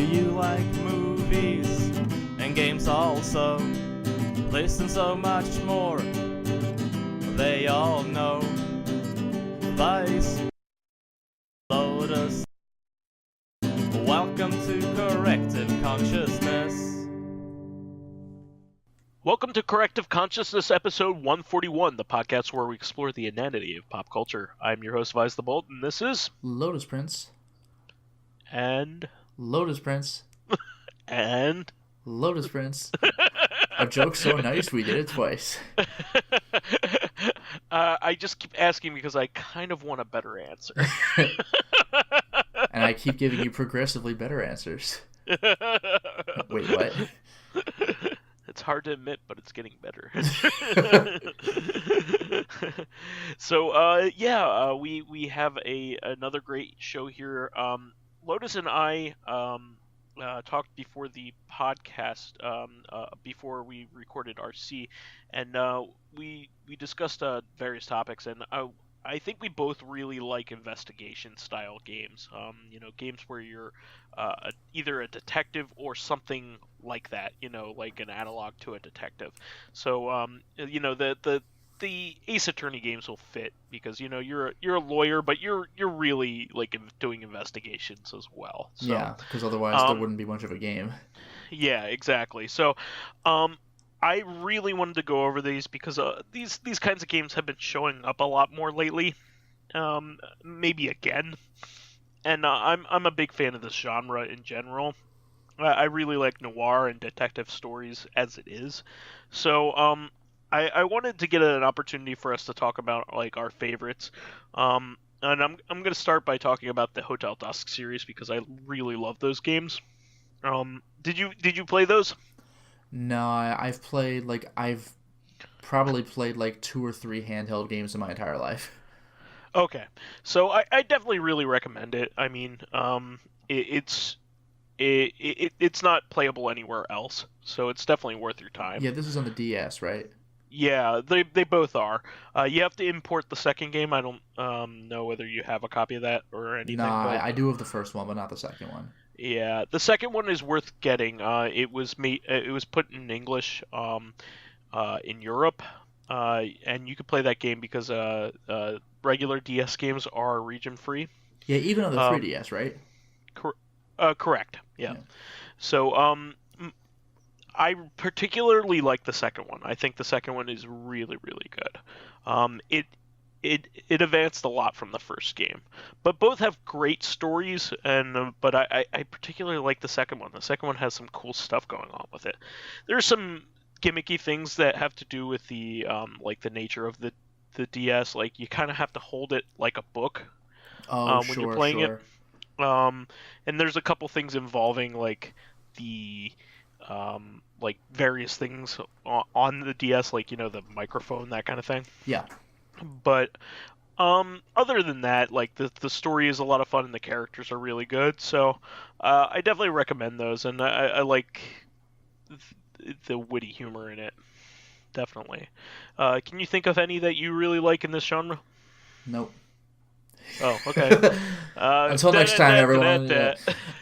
Do you like movies and games also? Listen, so much more they all know. Vice, Lotus, welcome to Corrective Consciousness. Welcome to Corrective Consciousness, episode 141, the podcast where we explore the inanity of pop culture. I'm your host, vysethebold, and this is... Lotus Prince. And... Lotus Prince. And... Lotus Prince. A joke so nice we did it twice. I just keep asking because I kind of want a better answer. And I keep giving you progressively better answers. Wait, what? It's hard to admit, but it's getting better. So, we have another great show here. Lotus and I talked before the podcast, before we recorded RC, and we discussed various topics, and I think we both really like investigation-style games. Games where you're either a detective or something like that. Like an analog to a detective. So, the Ace Attorney games will fit because you're a lawyer, but you're really like doing investigations as well. So, yeah, because otherwise there wouldn't be much of a game. Yeah, exactly. So, I really wanted to go over these because these kinds of games have been showing up a lot more lately. Maybe again, and I'm a big fan of this genre in general. I really like noir and detective stories as it is. So I wanted to get an opportunity for us to talk about like our favorites. And I'm going to start by talking about the Hotel Dusk series because I really love those games. Did you play those? No, I've probably played like 2 or 3 handheld games in my entire life. Okay, so I definitely really recommend it. I mean, it's not playable anywhere else, so it's definitely worth your time. Yeah, this is on the DS, right? Yeah, they both are. You have to import the second game. I don't know whether you have a copy of that or anything. Nah, but... I do have the first one, but not the second one. Yeah, the second one is worth getting. It was put in English in Europe, and you could play that game because regular DS games are region free. Yeah, even on the 3DS, right? Correct. Yeah. So I particularly like the second one. I think the second one is really, really good. It advanced a lot from the first game, but both have great stories. But I particularly like the second one. The second one has some cool stuff going on with it. There's some gimmicky things that have to do with the like the nature of the DS. Like you kind of have to hold it like a book when you're playing it. And there's a couple things involving like the like various things on the DS, like the microphone, that kind of thing. Yeah. But other than that, like the story is a lot of fun and the characters are really good. So I definitely recommend those, and I like the witty humor in it. Definitely. Can you think of any that you really like in this genre? Nope. Oh, okay. Until next time, everyone. Yeah.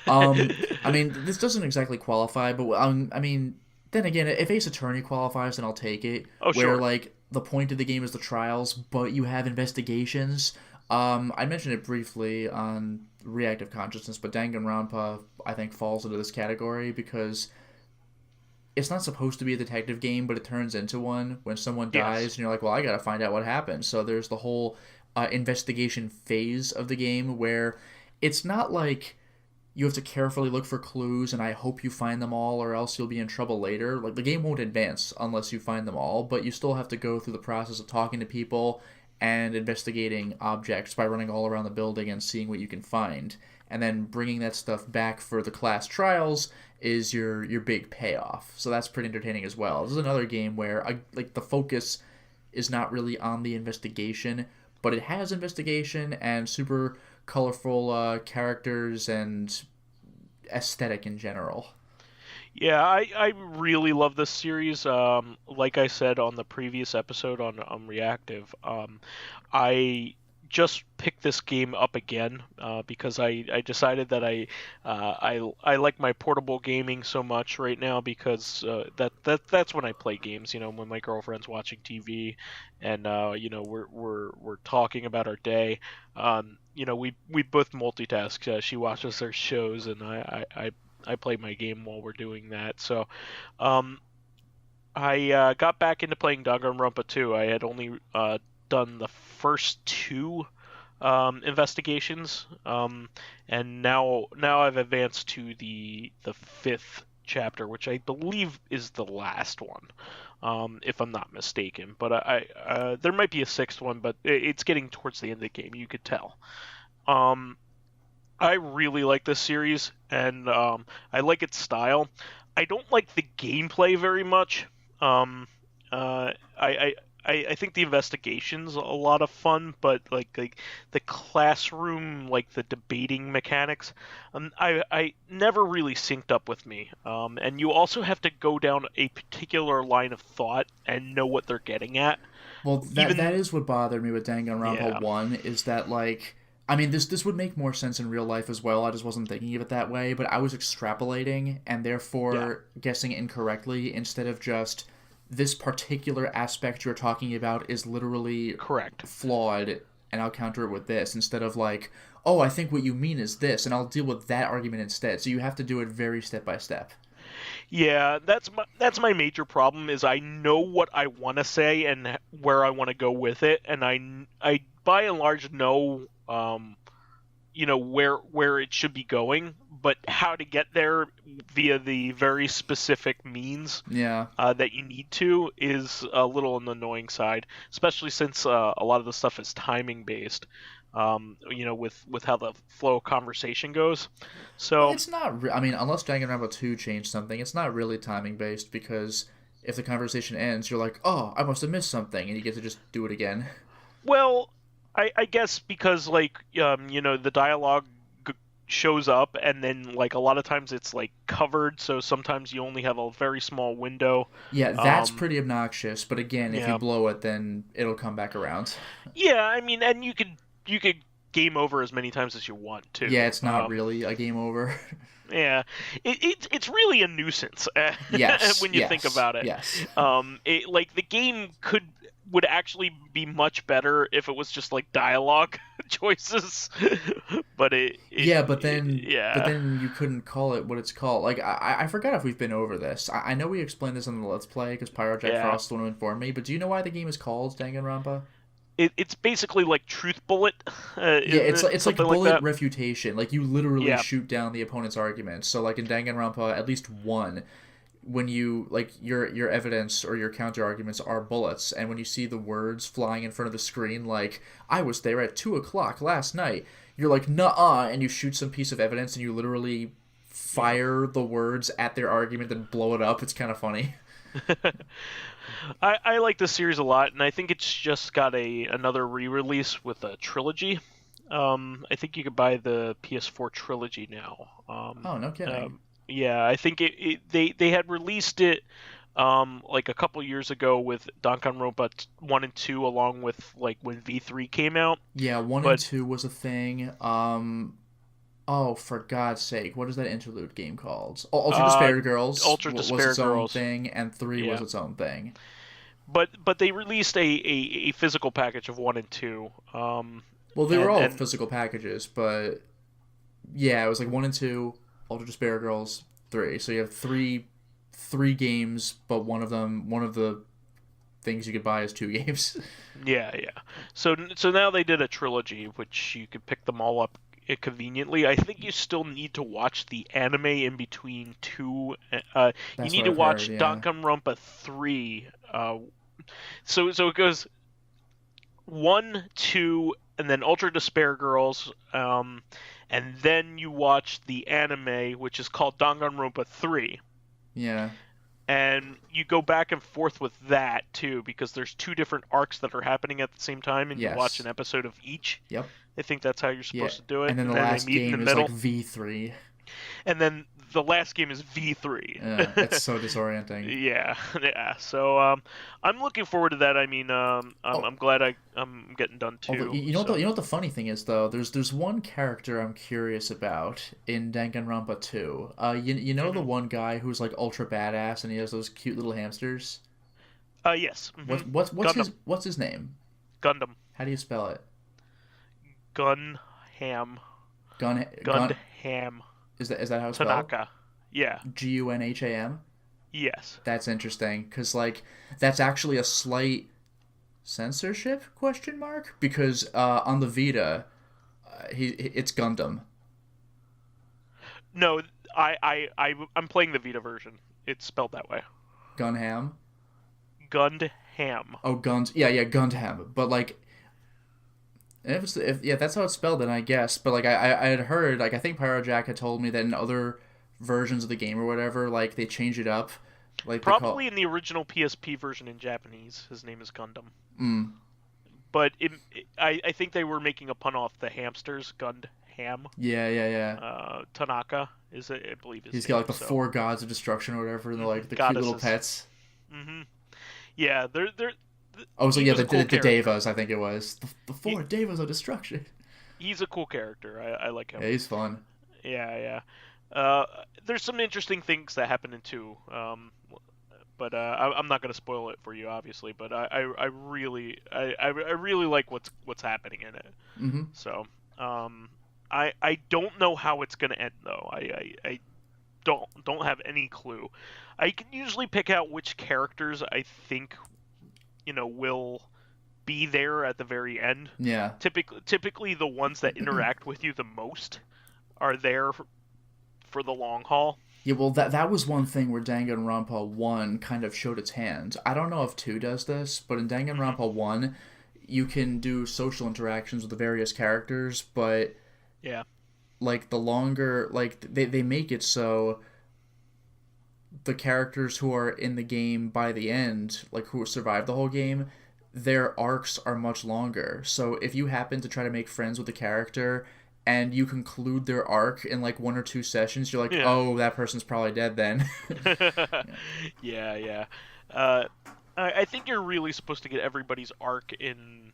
I mean, this doesn't exactly qualify, but I mean, then again, if Ace Attorney qualifies, then I'll take it. Oh, sure. Where like the point of the game is the trials, but you have investigations. I mentioned it briefly on Reactive Consciousness, but Danganronpa I think falls into this category because it's not supposed to be a detective game, but it turns into one when someone dies, and you're like, well, I gotta find out what happened. So there's the whole investigation phase of the game where it's not like you have to carefully look for clues and I hope you find them all or else you'll be in trouble later. Like the game won't advance unless you find them all, but you still have to go through the process of talking to people and investigating objects by running all around the building and seeing what you can find. And then bringing that stuff back for the class trials is your big payoff. So that's pretty entertaining as well. This is another game where like the focus is not really on the investigation, but it has investigation and super colorful characters and aesthetic in general. Yeah, I really love this series. Like I said on the previous episode on Reactive, I just picked this game up again because I decided that I like my portable gaming so much right now because that's when I play games. When my girlfriend's watching TV, and we're talking about our day. We both multitask. She watches her shows, and I play my game while we're doing that. So, I got back into playing Danganronpa 2. I had only done the first two investigations, and now I've advanced to the fifth chapter, which I believe is the last one, if I'm not mistaken. But I there might be a sixth one, but it's getting towards the end of the game. You could tell. I really like this series, and I like its style. I don't like the gameplay very much. I think the investigation's a lot of fun, but like the classroom, like the debating mechanics, I never really synced up with me. And you also have to go down a particular line of thought and know what they're getting at. Well, that is what bothered me with Danganronpa 1, is that, like, I mean, this would make more sense in real life as well. I just wasn't thinking of it that way, but I was extrapolating and therefore guessing incorrectly instead of just this particular aspect you're talking about is literally correct, flawed, and I'll counter it with this, instead of like, oh, I think what you mean is this, and I'll deal with that argument instead. So you have to do it very step by step. Yeah, that's my major problem, is I know what I want to say and where I want to go with it, and I by and large know where it should be going, but how to get there via the very specific means that you need to is a little on the annoying side, especially since a lot of the stuff is timing based. With how the flow of conversation goes. So well, it's not. I mean, unless Danganronpa 2 changed something, it's not really timing based, because if the conversation ends, you're like, oh, I must have missed something, and you get to just do it again. Well, I guess because the dialogue shows up, and then like a lot of times it's like covered, so sometimes you only have a very small window. Yeah, that's pretty obnoxious. But again, if you blow it, then it'll come back around. Yeah, I mean, and you could game over as many times as you want to. Yeah, it's not really a game over. Yeah, it's really a nuisance. Yes, when you think about it. Yes. Like the game would actually be much better if it was just like dialogue choices, but but then you couldn't call it what it's called. Like I forgot if we've been over this. I know we explained this on the Let's Play because Pyrojack Frost the one who informed me. But do you know why the game is called Danganronpa? It's basically like truth bullet. It's like bullet like refutation. Like you literally shoot down the opponent's arguments. So like in Danganronpa, at least one, when you like your evidence or your counter arguments are bullets, and when you see the words flying in front of the screen, like I was there at 2:00 last night, you're like nuh-uh, and you shoot some piece of evidence and you literally fire the words at their argument and blow it up. It's kind of funny. I like this series a lot, and I think it's just got another re-release with a trilogy. I think you could buy the PS4 trilogy now. Oh, no kidding. Yeah, I think they had released it like a couple years ago with Danganronpa 1 and 2, along with like when V3 came out. Yeah, 1 and 2 was a thing. Oh, for God's sake, what is that interlude game called? Ultra Despair Girls was its own thing, and 3 was its own thing. But they released a physical package of 1 and 2. Well, they were all physical packages, but yeah, it was like 1 and 2, Ultra Despair Girls, 3. So you have three games, but one of the things you could buy is 2 games. Yeah. So now they did a trilogy, which you could pick them all up conveniently. I think you still need to watch the anime in between 2. You need to watch Danganronpa 3. So it goes 1, 2, and then Ultra Despair Girls, and then you watch the anime, which is called Danganronpa 3. Yeah. And you go back and forth with that too, because there's 2 different arcs that are happening at the same time, and you watch an episode of each. Yep. I think that's how you're supposed to do it. And then the last game is like V3. and then the last game is V3. Yeah, it's so disorienting. Yeah, yeah. So I'm looking forward to that. I mean, I'm glad I'm getting done too. Although, you know what the funny thing is though, there's one character I'm curious about in Danganronpa 2. You know the one guy who's like ultra badass and he has those cute little hamsters. Yes. Mm-hmm. What's his name? Gundam. How do you spell it? Gunham. Gunham. Is that how it's spelled? Tanaka. Yeah. Gunham? Yes. That's interesting, because, like, that's actually a slight censorship question mark, because on the Vita, it's Gundam. No, I'm playing the Vita version. It's spelled that way. Gunham? Gundham. Oh, yeah, Gundam. But, like, if that's how it's spelled, then I guess. But, like, I had heard, like, I think Pyrojack had told me that in other versions of the game or whatever, like, they change it up. Like probably in the original PSP version in Japanese, his name is Gundam. Mm. But I think they were making a pun off the hamsters, Gundham. Yeah. Tanaka is, I believe, his He's name, got, like, the 4 gods of destruction or whatever, and, like, the cute little pets. Mm-hmm. Yeah, they're oh, so yeah, the cool Devas, I think it was. The 4 Devas of destruction. He's a cool character. I like him. Yeah, he's fun. Yeah. There's some interesting things that happen in 2, but I'm not going to spoil it for you, obviously. But I really like what's happening in it. Mm-hmm. So I don't know how it's going to end though. I don't have any clue. I can usually pick out which characters I think will be there at the very end. Yeah. Typically the ones that interact with you the most are there for the long haul. Yeah, well, that was one thing where Danganronpa 1 kind of showed its hand. I don't know if 2 does this, but in Danganronpa 1, you can do social interactions with the various characters, but yeah, like the longer, like they make it so the characters who are in the game by the end, like who survive the whole game, their arcs are much longer. So if you happen to try to make friends with the character and you conclude their arc in like 1 or 2 sessions, you're like, oh, that person's probably dead then. Yeah. I think you're really supposed to get everybody's arc in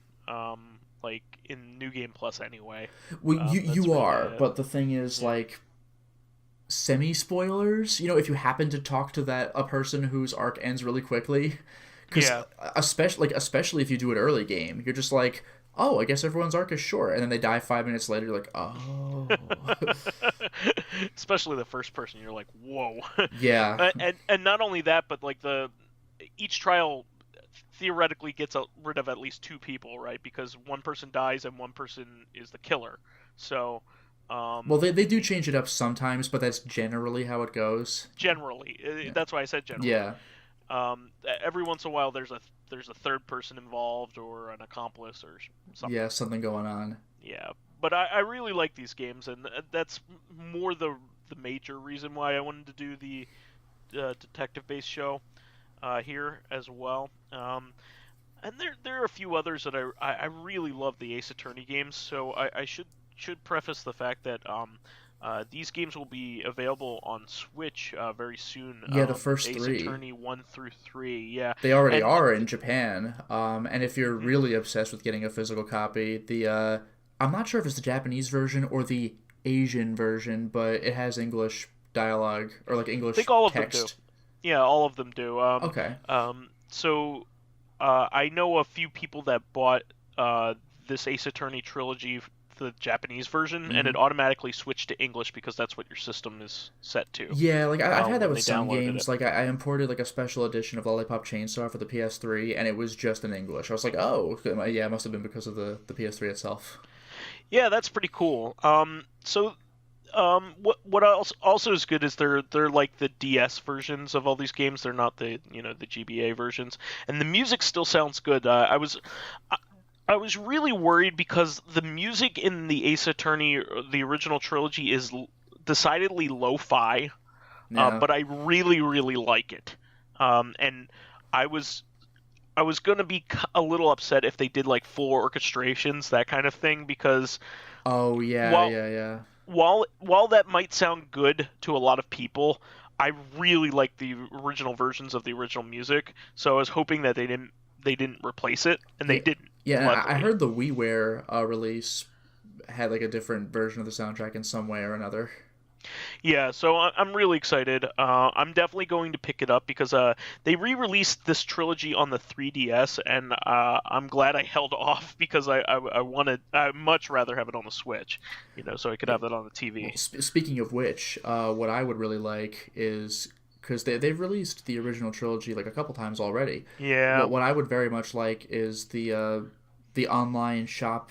like in New Game Plus anyway. Well, you are, but the thing is, like, semi-spoilers, if you happen to talk to a person whose arc ends really quickly, because especially if you do it early game, you're just like, oh, I guess everyone's arc is short, and then they die 5 minutes later, you're like, oh. Especially the first person, you're like, whoa. Yeah. And not only that, but like each trial theoretically gets rid of at least 2 people, right? Because one person dies and one person is the killer. So well, they do change it up sometimes, but that's generally how it goes. Generally. Yeah. That's why I said generally. Yeah. Every once in a while there's a third person involved or an accomplice or something. Yeah, something going on. Yeah, but I really like these games, and that's more the major reason why I wanted to do the detective-based show here as well. And there are a few others that I really love the Ace Attorney games, so I should preface the fact that these games will be available on Switch very soon. Yeah, the first Ace 3. Attorney 1 through 3, yeah. They already are in Japan. And if you're really obsessed with getting a physical copy, I'm not sure if it's the Japanese version or the Asian version, but it has English dialogue or like English text. I think all of them do. Yeah, all of them do. Okay. So I know a few people that bought this Ace Attorney trilogy, the Japanese version, and it automatically switched to English because that's what your system is set to. Yeah, like I've had that with some games. Like I imported like a special edition of Lollipop Chainsaw for the PS3, and it was just in English. I was like, oh, yeah, it must have been because of the PS3 itself. Yeah, that's pretty cool. What else also is good is they're like the DS versions of all these games. They're not the the GBA versions, and the music still sounds good. I was really worried because the music in the Ace Attorney, the original trilogy, is decidedly lo-fi, but I really, really like it. And I was going to be a little upset if they did like full orchestrations, that kind of thing, because... Oh, yeah. while that might sound good to a lot of people, I really like the original versions of the original music. So I was hoping that they didn't replace it, and they didn't. Yeah, luckily. I heard the WiiWare release had like a different version of the soundtrack in some way or another. Yeah, so I'm really excited. I'm definitely going to pick it up because they re-released this trilogy on the 3DS, and I'm glad I held off because I'd much rather have it on the Switch, so I could have that on the TV. Well, speaking of which, what I would really like is, because they've released the original trilogy like a couple times already. Yeah. What I would very much like is the online shop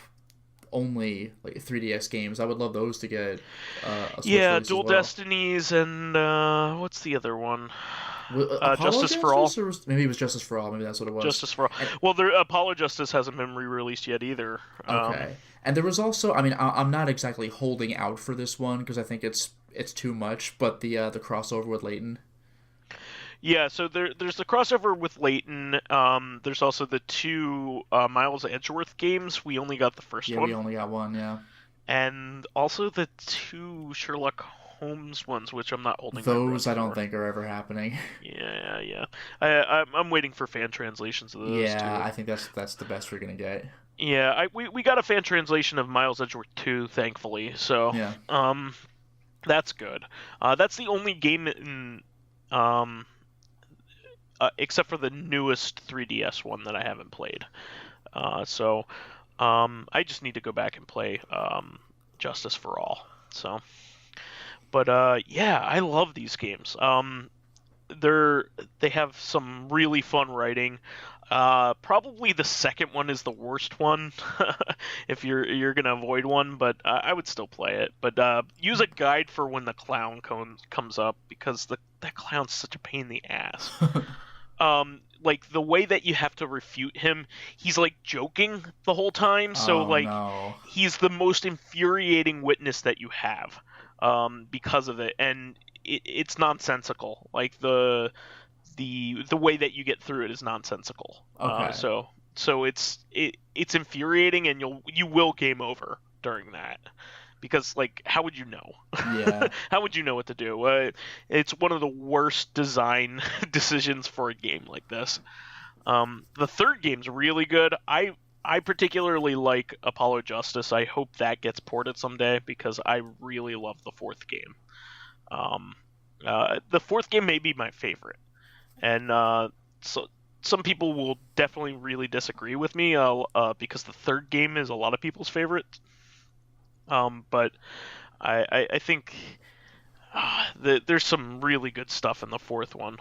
only like 3DS games. I would love those to get a Switch release Dual as well. Destinies and what's the other one? Justice for All. Maybe it was Justice for All. Maybe that's what it was. Justice for All. Well, Apollo Justice hasn't been re-released yet either. Okay. And there was also, I mean, I'm not exactly holding out for this one because I think it's too much, but the crossover with Layton. Yeah, so there's the crossover with Layton. There's also the two Miles Edgeworth games. We only got the first one. Yeah, we only got one, yeah. And also the two Sherlock Holmes ones, which I'm not holding. Those I don't think are ever happening. Yeah. I'm waiting for fan translations of those. Yeah, too. I think that's the best we're gonna get. Yeah, we got a fan translation of Miles Edgeworth 2, thankfully. So yeah. That's good. That's the only game in except for the newest 3DS one that I haven't played. So I just need to go back and play Justice for All. So, but yeah, I love these games. They have some really fun writing. Probably the second one is the worst one if you're gonna avoid one, but I would still play it. But use a guide for when the clown comes up because that clown's such a pain in the ass. Like the way that you have to refute him, he's like joking the whole time, so no. He's the most infuriating witness that you have because of it, and it's nonsensical. Like the way that you get through it is nonsensical. Okay. So it's infuriating, and you will game over during that. Because, like, how would you know? Yeah. How would you know what to do? It's one of the worst design decisions for a game like this. The third game's really good. I particularly like Apollo Justice. I hope that gets ported someday because I really love the fourth game. The fourth game may be my favorite. And so some people will definitely really disagree with me because the third game is a lot of people's favorite. But I think there's some really good stuff in the fourth one.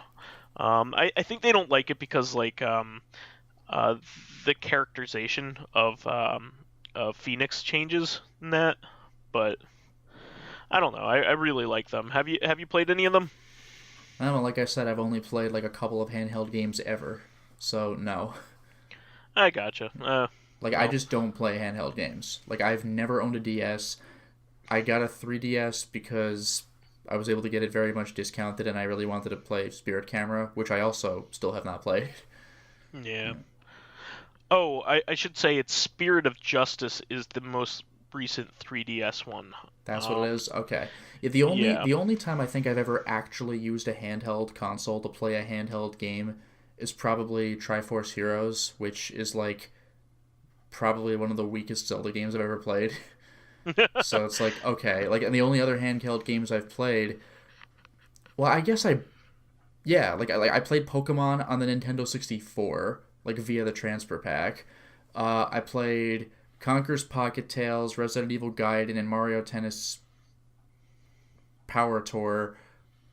I think they don't like it because the characterization of Phoenix changes in that, but I don't know. I really like them. Have you played any of them? I don't know, like I said, I've only played like a couple of handheld games ever, so no. I gotcha. I just don't play handheld games. Like, I've never owned a DS. I got a 3DS because I was able to get it very much discounted, and I really wanted to play Spirit Camera, which I also still have not played. Yeah. Oh, I should say it's Spirit of Justice is the most recent 3DS one. That's what it is? Okay. Yeah, the only time I think I've ever actually used a handheld console to play a handheld game is probably Triforce Heroes, which is like probably one of the weakest Zelda games I've ever played. So it's like, okay, like, and the only other handheld games I've played, well, I guess I played Pokemon on the Nintendo 64, like via the transfer pack. I played Conker's Pocket Tales, Resident Evil Gaiden, and Mario Tennis Power Tour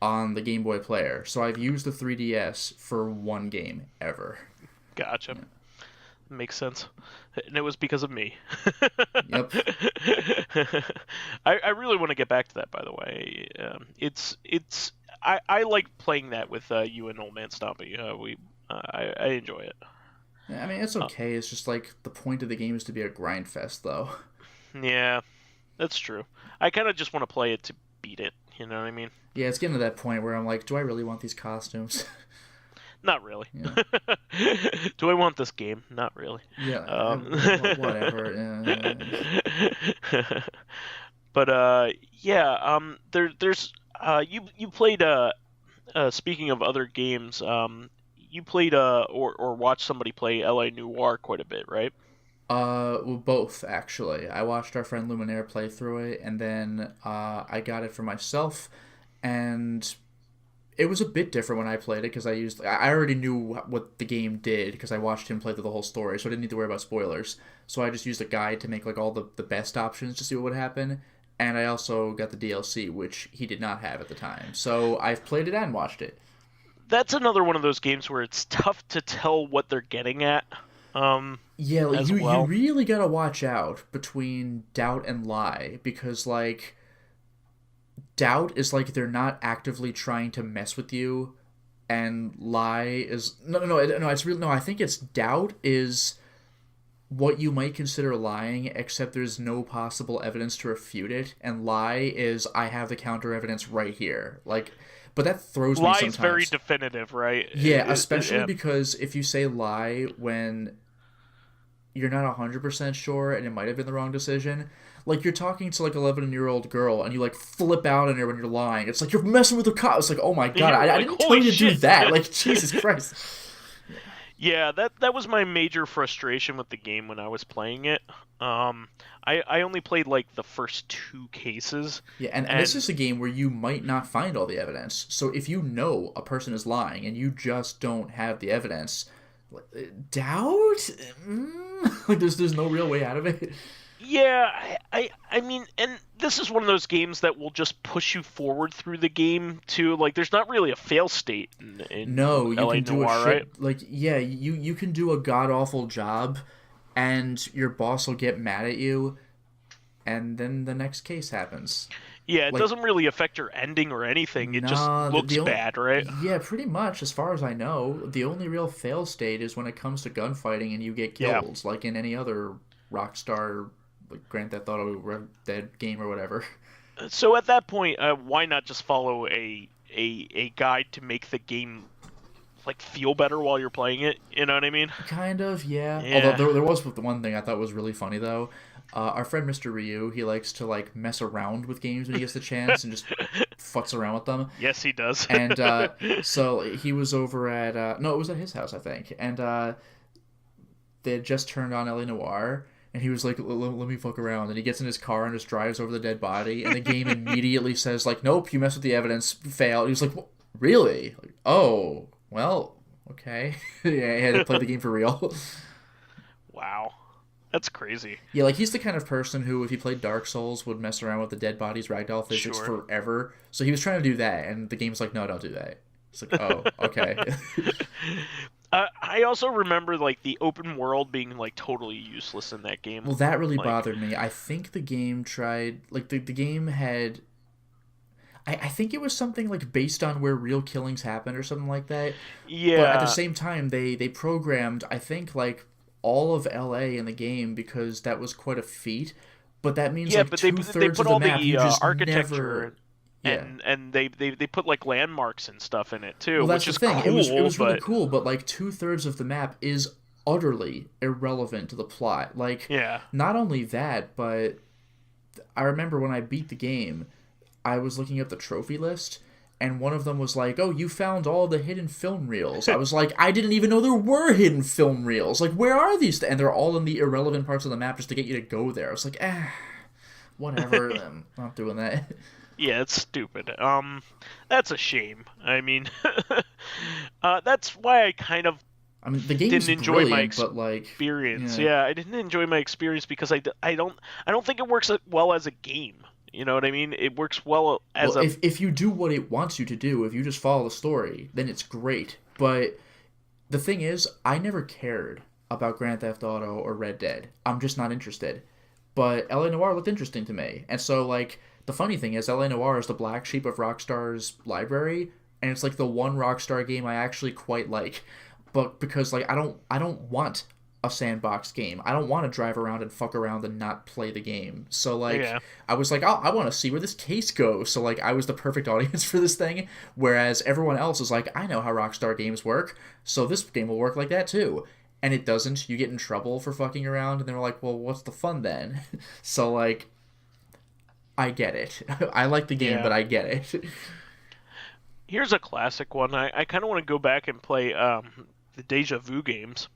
on the Game Boy Player. So I've used the 3DS for one game ever. Gotcha. Yeah. Makes sense. And it was because of me. Yep. I really want to get back to that, by the way. I like playing that with you and Old Man Stompy. I enjoy it. I mean, it's okay. It's just like the point of the game is to be a grind fest, though. Yeah, that's true. I kind of just want to play it to beat it. You know what I mean? Yeah, it's getting to that point where I'm like, do I really want these costumes? Not really. Yeah. Do I want this game? Not really. Yeah. Whatever. But there's you played speaking of other games, you played or watched somebody play LA Noire quite a bit, right? Well, both actually. I watched our friend Luminaire play through it, and then I got it for myself, and it was a bit different when I played it because I already knew what the game did because I watched him play through the whole story, so I didn't need to worry about spoilers. So I just used a guide to make like all the best options to see what would happen, and I also got the DLC, which he did not have at the time. So I've played it and watched it. That's another one of those games where it's tough to tell what they're getting at. Yeah, like, as you well. really gotta watch out between doubt and lie because like doubt is like they're not actively trying to mess with you, and lie is no. It's really no. I think it's doubt is what you might consider lying, except there's no possible evidence to refute it, and lie is I have the counter evidence right here. Like, but that throws me Lie sometimes. is very definitive, right? Yeah, especially Yeah. because if you say lie when you're not 100% sure and it might have been the wrong decision, like you're talking to like 11-year-old girl and you like flip out on her when you're lying. It's like you're messing with the cop. It's like, oh my god, I Like, didn't tell holy you to do shit. that. Like, Jesus Christ. Yeah, that was my major frustration with the game when I was playing it. I only played like the first 2 cases. Yeah, and this is a game where you might not find all the evidence. So if you know a person is lying and you just don't have the evidence, doubt? Like there's no real way out of it. Yeah, I mean, and this is one of those games that will just push you forward through the game too. Like, there's not really a fail state in No, you LA can do Noire, a shit. right? Like, yeah, you can do a god awful job, and your boss will get mad at you, and then the next case happens. Yeah, it Like, doesn't really affect your ending or anything. It just nah, looks bad, right? Yeah, pretty much. As far as I know, the only real fail state is when it comes to gunfighting and you get Yeah. killed, like in any other Rockstar, like Grand Theft Auto, Red Dead game or whatever. So at that point, why not just follow a guide to make the game like feel better while you're playing it? You know what I mean? Kind of, yeah. Yeah. Although there was the one thing I thought was really funny though. Our friend Mr. Ryu, he likes to like mess around with games when he gets the chance and just futz around with them. Yes, he does. And so he was over at no, it was at his house I think, and they had just turned on LA Noire. And he was like, let me fuck around. And he gets in his car and just drives over the dead body. And the game immediately says, like, nope, you mess with the evidence, fail. And he was like, really? Like, oh, well, okay. Yeah, he had to play the game for real. Wow, that's crazy. Yeah, like, he's the kind of person who, if he played Dark Souls, would mess around with the dead bodies ragdoll physics Sure. forever. So he was trying to do that. And the game's like, no, don't do that. It's like, oh, okay. I also remember like the open world being like totally useless in that game. Well, that really Like- bothered me. I think the game tried, like, the game had, I think it was something like based on where real killings happened or something like that. Yeah. But at the same time, they programmed, I think, like, all of LA in the game because that was quite a feat. But that means, Yeah, like, but they two-thirds put of all the map, the you just architecture never... Yeah. and they put like landmarks and stuff in it too, Well, that's which is the thing. cool. It was really but cool, but, like, 2/3 of the map is utterly irrelevant to the plot. Like, yeah, not only that, but I remember when I beat the game, I was looking up the trophy list, and one of them was like, oh, you found all the hidden film reels. I was like, I didn't even know there were hidden film reels. Like, where are these? And they're all in the irrelevant parts of the map just to get you to go there. I was like, whatever. I'm not doing that. yeah, it's stupid. That's a shame. I mean, that's why I kind of I mean, the game's didn't enjoy my brilliant, but, like... experience. yeah. Yeah, I didn't enjoy my experience because I don't think it works well as a game. You know what I mean? It works well as Well, if you do what it wants you to do, if you just follow the story, then it's great. But the thing is, I never cared about Grand Theft Auto or Red Dead. I'm just not interested. But LA Noire looked interesting to me. And so, like, the funny thing is, LA Noire is the black sheep of Rockstar's library, and it's like the one Rockstar game I actually quite like. But because, like, I don't want a sandbox game. I don't want to drive around and fuck around and not play the game. So, like, Yeah. I was like, oh, I want to see where this case goes. So, like, I was the perfect audience for this thing. Whereas everyone else is like, I know how Rockstar games work, so this game will work like that too. And it doesn't. You get in trouble for fucking around, and they're like, well, what's the fun then? So, like, I get it. I like the game, Yeah. but I get it. Here's a classic one. I kind of want to go back and play the Deja Vu games.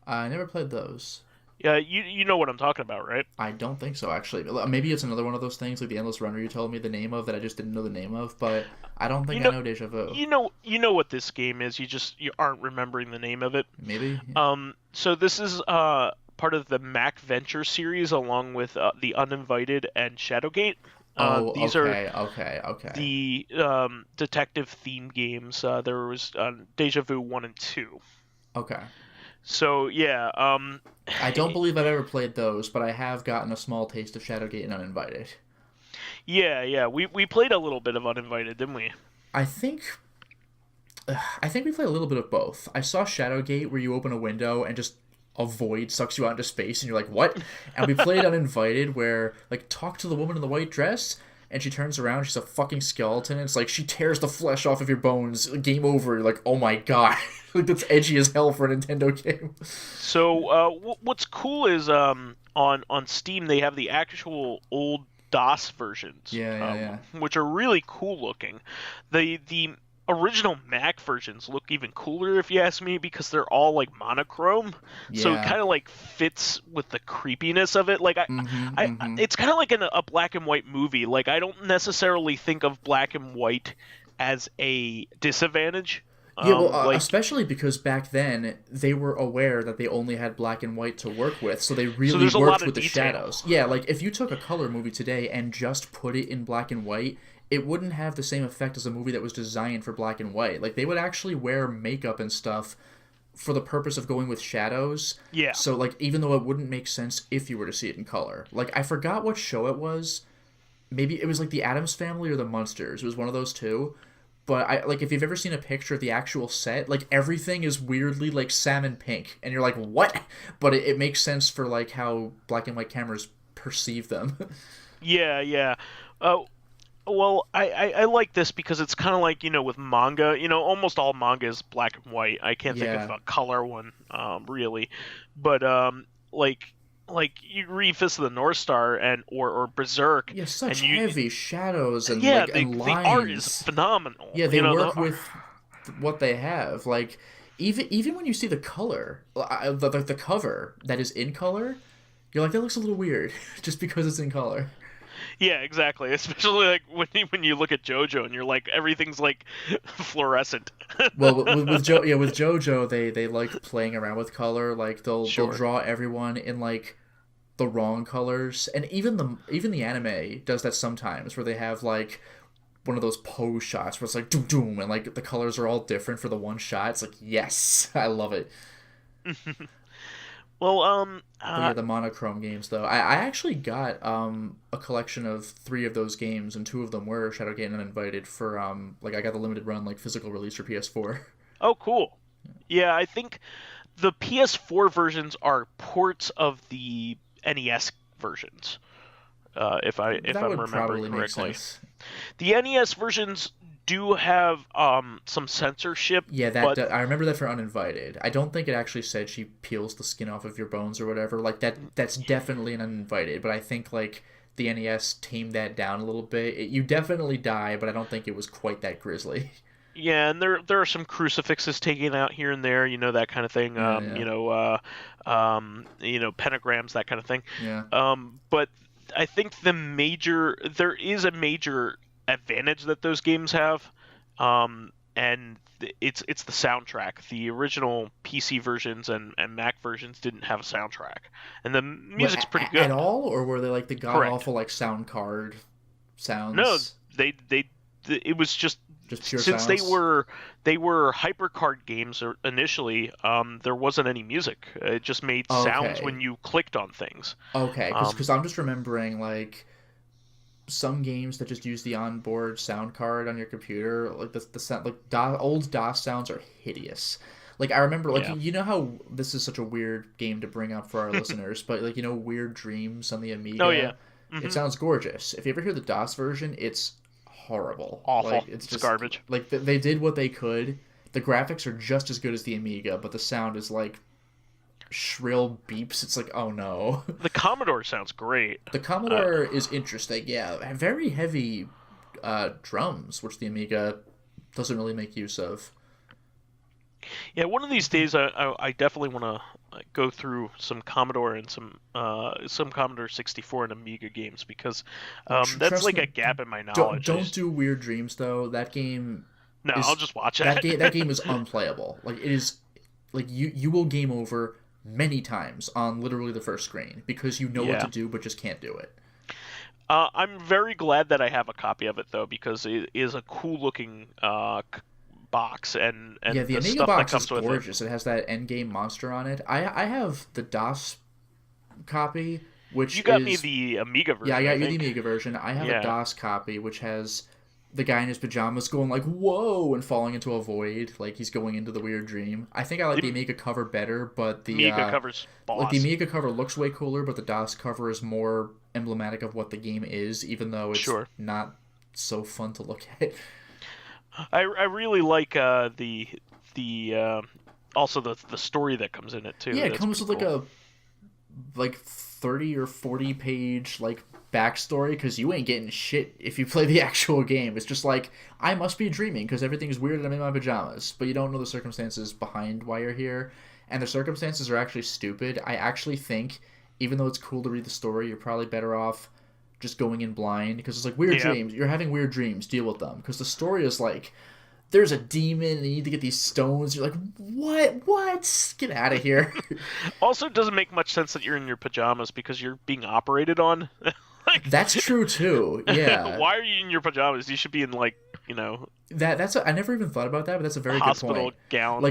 I never played those. Yeah, you know what I'm talking about, right? I don't think so, actually. Maybe it's another one of those things, like the Endless Runner you told me the name of that I just didn't know the name of, but I don't think I know Deja Vu. You know what this game is. You aren't remembering the name of it. Maybe? So this is part of the Mac Venture series, along with The Uninvited and Shadowgate. These okay. are the detective theme games. There was Deja Vu 1 and 2. Okay. So yeah, I don't believe I've ever played those, but I have gotten a small taste of Shadowgate and Uninvited. yeah, we played a little bit of Uninvited, didn't we? I think we played a little bit of both. I saw Shadowgate where you open a window and just a void sucks you out into space and you're like, what? And we played Uninvited where, like, talk to the woman in the white dress and she turns around, she's a fucking skeleton, and it's like she tears the flesh off of your bones, game over. You're like, oh my god. Like, that's edgy as hell for a Nintendo game. So what's cool is on Steam they have the actual old DOS versions, which are really cool looking. The original Mac versions look even cooler, if you ask me, because they're all like monochrome, so it kind of like fits with the creepiness of it. Like it's kind of like a black and white movie. Like, I don't necessarily think of black and white as a disadvantage. Especially because back then they were aware that they only had black and white to work with, so they really worked with the shadows. Yeah, like if you took a color movie today and just put it in black and white, it wouldn't have the same effect as a movie that was designed for black and white. Like, they would actually wear makeup and stuff for the purpose of going with shadows. Yeah. So, like, even though it wouldn't make sense if you were to see it in color. Like, I forgot what show it was. Maybe it was, like, the Addams Family or the Munsters. It was one of those two. But, if you've ever seen a picture of the actual set, like, everything is weirdly, like, salmon pink. And you're like, what? But it makes sense for, like, how black and white cameras perceive them. Yeah. Well, I like this because it's kind of like, with manga, almost all manga is black and white. I can't think of a color one, really. But, like you read Fist of the North Star or Berserk. Yeah, such heavy shadows and, and lines. The art is phenomenal. Yeah, they work with what they have. Like, even when you see the color, the cover that is in color, you're like, that looks a little weird, just because it's in color. Yeah, exactly. Especially like when you look at JoJo and you're like, everything's like fluorescent. Well, with JoJo, they like playing around with color. Like they'll draw everyone in like the wrong colors, and even the anime does that sometimes, where they have like one of those pose shots where it's like doom doom, and like the colors are all different for the one shot. It's like, yes, I love it. Well, the monochrome games, though. I actually got a collection of 3 of those games, and 2 of them were Shadowgate and Uninvited for, I got the limited run, physical release for PS4. Oh, cool. Yeah, I think the PS4 versions are ports of the NES versions, if I'm remembering correctly. The NES versions do have some censorship. Yeah, I remember that for Uninvited. I don't think it actually said she peels the skin off of your bones or whatever. Like that's definitely an Uninvited, but I think the NES tamed that down a little bit. You definitely die, but I don't think it was quite that grisly. Yeah, and there are some crucifixes taken out here and there, that kind of thing. Pentagrams, that kind of thing. Yeah. But I think there is a major advantage that those games have, and it's the soundtrack. The original PC versions and Mac versions didn't have a soundtrack, and the music's pretty good. At all, or were they like the god awful sound card sounds? No, it was just pure since sounds? they were HyperCard games there wasn't any music. It just made sounds when you clicked on things. Okay, because I'm just remembering some games that just use the onboard sound card on your computer, the sound, old DOS sounds are hideous. I remember, you know how this is such a weird game to bring up for our listeners, but Weird Dreams on the Amiga. Oh yeah, It sounds gorgeous. If you ever hear the DOS version, it's horrible. Awful. It's just garbage. They did what they could. The graphics are just as good as the Amiga, but the sound is shrill beeps. It's like, oh no. The Commodore sounds great. The Commodore is interesting, yeah. Very heavy drums, which the Amiga doesn't really make use of. Yeah, one of these days I definitely want to go through some Commodore and some Commodore 64 and Amiga games, because that's like a gap in my knowledge. Don't do Weird Dreams though. That game. No, I'll just watch it. That game is unplayable. Like, it is, like, you will game over many times on literally the first screen because you know what to do but just can't do it. I'm very glad that I have a copy of it though, because it is a cool looking box, and the the Amiga stuff box that comes is with gorgeous. It has that endgame monster on it. I have the DOS copy, which you got me the Amiga version. Yeah, I got you the Amiga version. I have a DOS copy, which has the guy in his pajamas going like, whoa, and falling into a void, like he's going into the weird dream. I think I like the Amiga cover better, but the Amiga cover's boss. Like, the Amiga cover looks way cooler, but the DOS cover is more emblematic of what the game is, even though it's not so fun to look at. I really like the also the story that comes in it too. Yeah, it comes with cool. like 30 or 40 page like backstory, because you ain't getting shit if you play the actual game. It's just like, I must be dreaming because everything's weird and I'm in my pajamas, but you don't know the circumstances behind why you're here, and the circumstances are actually stupid. I actually think, even though it's cool to read the story, you're probably better off just going in blind, because it's like, weird dreams, you're having weird dreams, deal with them, because the story is like, there's a demon and you need to get these stones. You're like, what, get out of here. Also, it doesn't make much sense that you're in your pajamas because you're being operated on. That's true too, yeah. Why are you in your pajamas? You should be in, like, I never even thought about that, but that's a very good point. Hospital gown.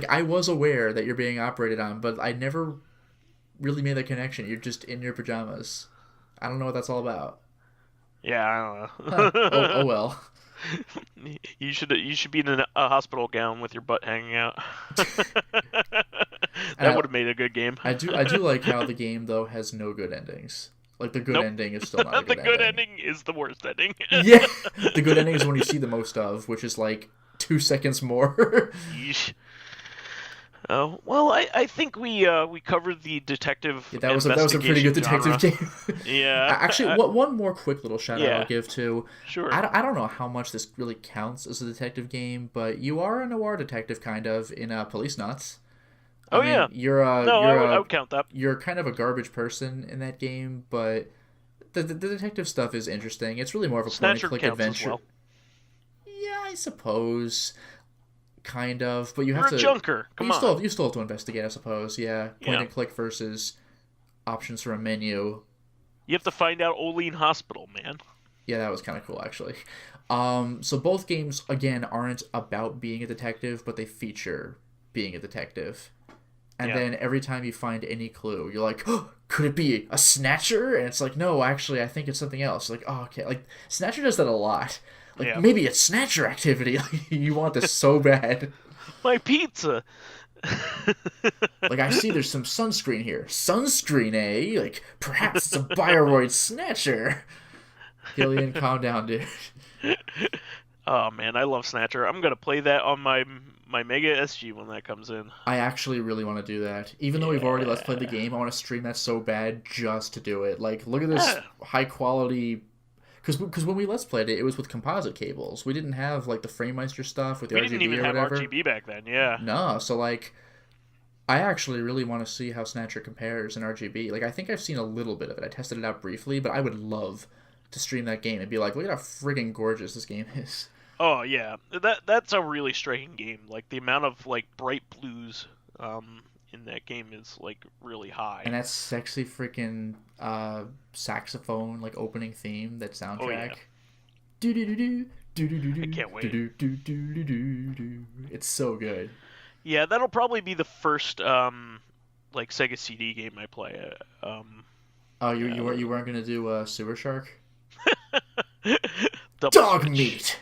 I was aware that you're being operated on, but I never really made that connection. You're just in your pajamas. I don't know what that's all about. Yeah, I don't know. Oh well. You should be in a hospital gown with your butt hanging out. That would have made a good game. I do like how the game though has no good endings. Like, the good ending is still not a good ending. The good ending is the worst ending. Yeah, the good ending is one you see the most of, which is like 2 seconds more. Yeesh. Oh, well, I think we covered the detective. Yeah, that was a pretty good detective game. Yeah. Actually, one more quick little shout out I'll give to. Sure. I don't know how much this really counts as a detective game, but you are a noir detective kind of in Police Nuts. I mean, I would count that. You're kind of a garbage person in that game, but the detective stuff is interesting. It's really more of a point-and-click adventure. Well. Yeah, I suppose. Kind of, but you're a junker. Come on. You still have to investigate, I suppose. Yeah, point and click versus options for a menu. You have to find out Olean Hospital, man. Yeah, that was kind of cool, actually. So both games again aren't about being a detective, but they feature being a detective. And then every time you find any clue, you're like, oh, could it be a snatcher? And it's like, no, actually, I think it's something else. Like, oh, okay. Like, Snatcher does that a lot. Like, maybe it's snatcher activity. You want this so bad. My pizza. Like, I see there's some sunscreen here. Sunscreen, eh? Like, perhaps it's a Bioroid snatcher. Gillian, calm down, dude. Oh, man, I love Snatcher. I'm going to play that on my Mega SG when that comes in. I actually really want to do that. Even though we've already Let's Played the game, I want to stream that so bad just to do it. Like, look at this high-quality... Because when we Let's Played it, it was with composite cables. We didn't have, like, the FrameMeister stuff with the RGB or whatever. We didn't even have RGB back then, yeah. No, so, like, I actually really want to see how Snatcher compares in RGB. Like, I think I've seen a little bit of it. I tested it out briefly, but I would love to stream that game and be like, look at how friggin' gorgeous this game is. Oh, yeah. That's a really striking game. Like, the amount of, like, bright blues in that game is, like, really high. And that sexy freaking saxophone, like, opening theme, that soundtrack. Oh, yeah. Do-do-do-do, do-do-do-do, I can't wait. Do-do-do-do-do-do. It's so good. Yeah, that'll probably be the first, like, Sega CD game I play. You weren't going to do Sewer Shark? Dog switch. Meat!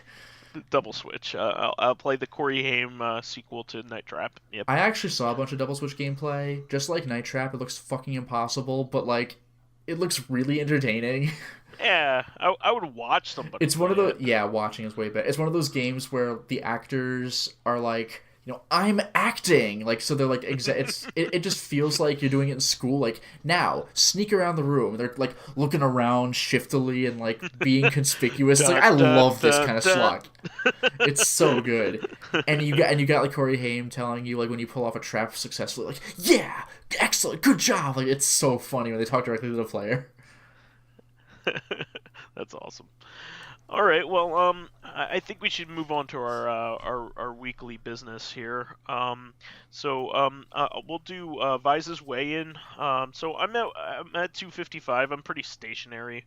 Double Switch. I'll play the Corey Haim sequel to Night Trap. Yep. I actually saw a bunch of Double Switch gameplay. Just like Night Trap, it looks fucking impossible, but, like, it looks really entertaining. Yeah, I would watch somebody. It's one of those... Yeah, watching is way better. It's one of those games where the actors are, like, I'm acting. Like, so they're like, it just feels like you're doing it in school. Like, now, sneak around the room. They're like looking around shiftily and like being conspicuous. It's like, I love this kind of schlock. It's so good. And you got like Corey Haim telling you like when you pull off a trap successfully, like, yeah, excellent, good job. Like, it's so funny when they talk directly to the player. That's awesome. All right, well, I think we should move on to our weekly business here. We'll do Vize's weigh-in. So I'm at 255. I'm pretty stationary.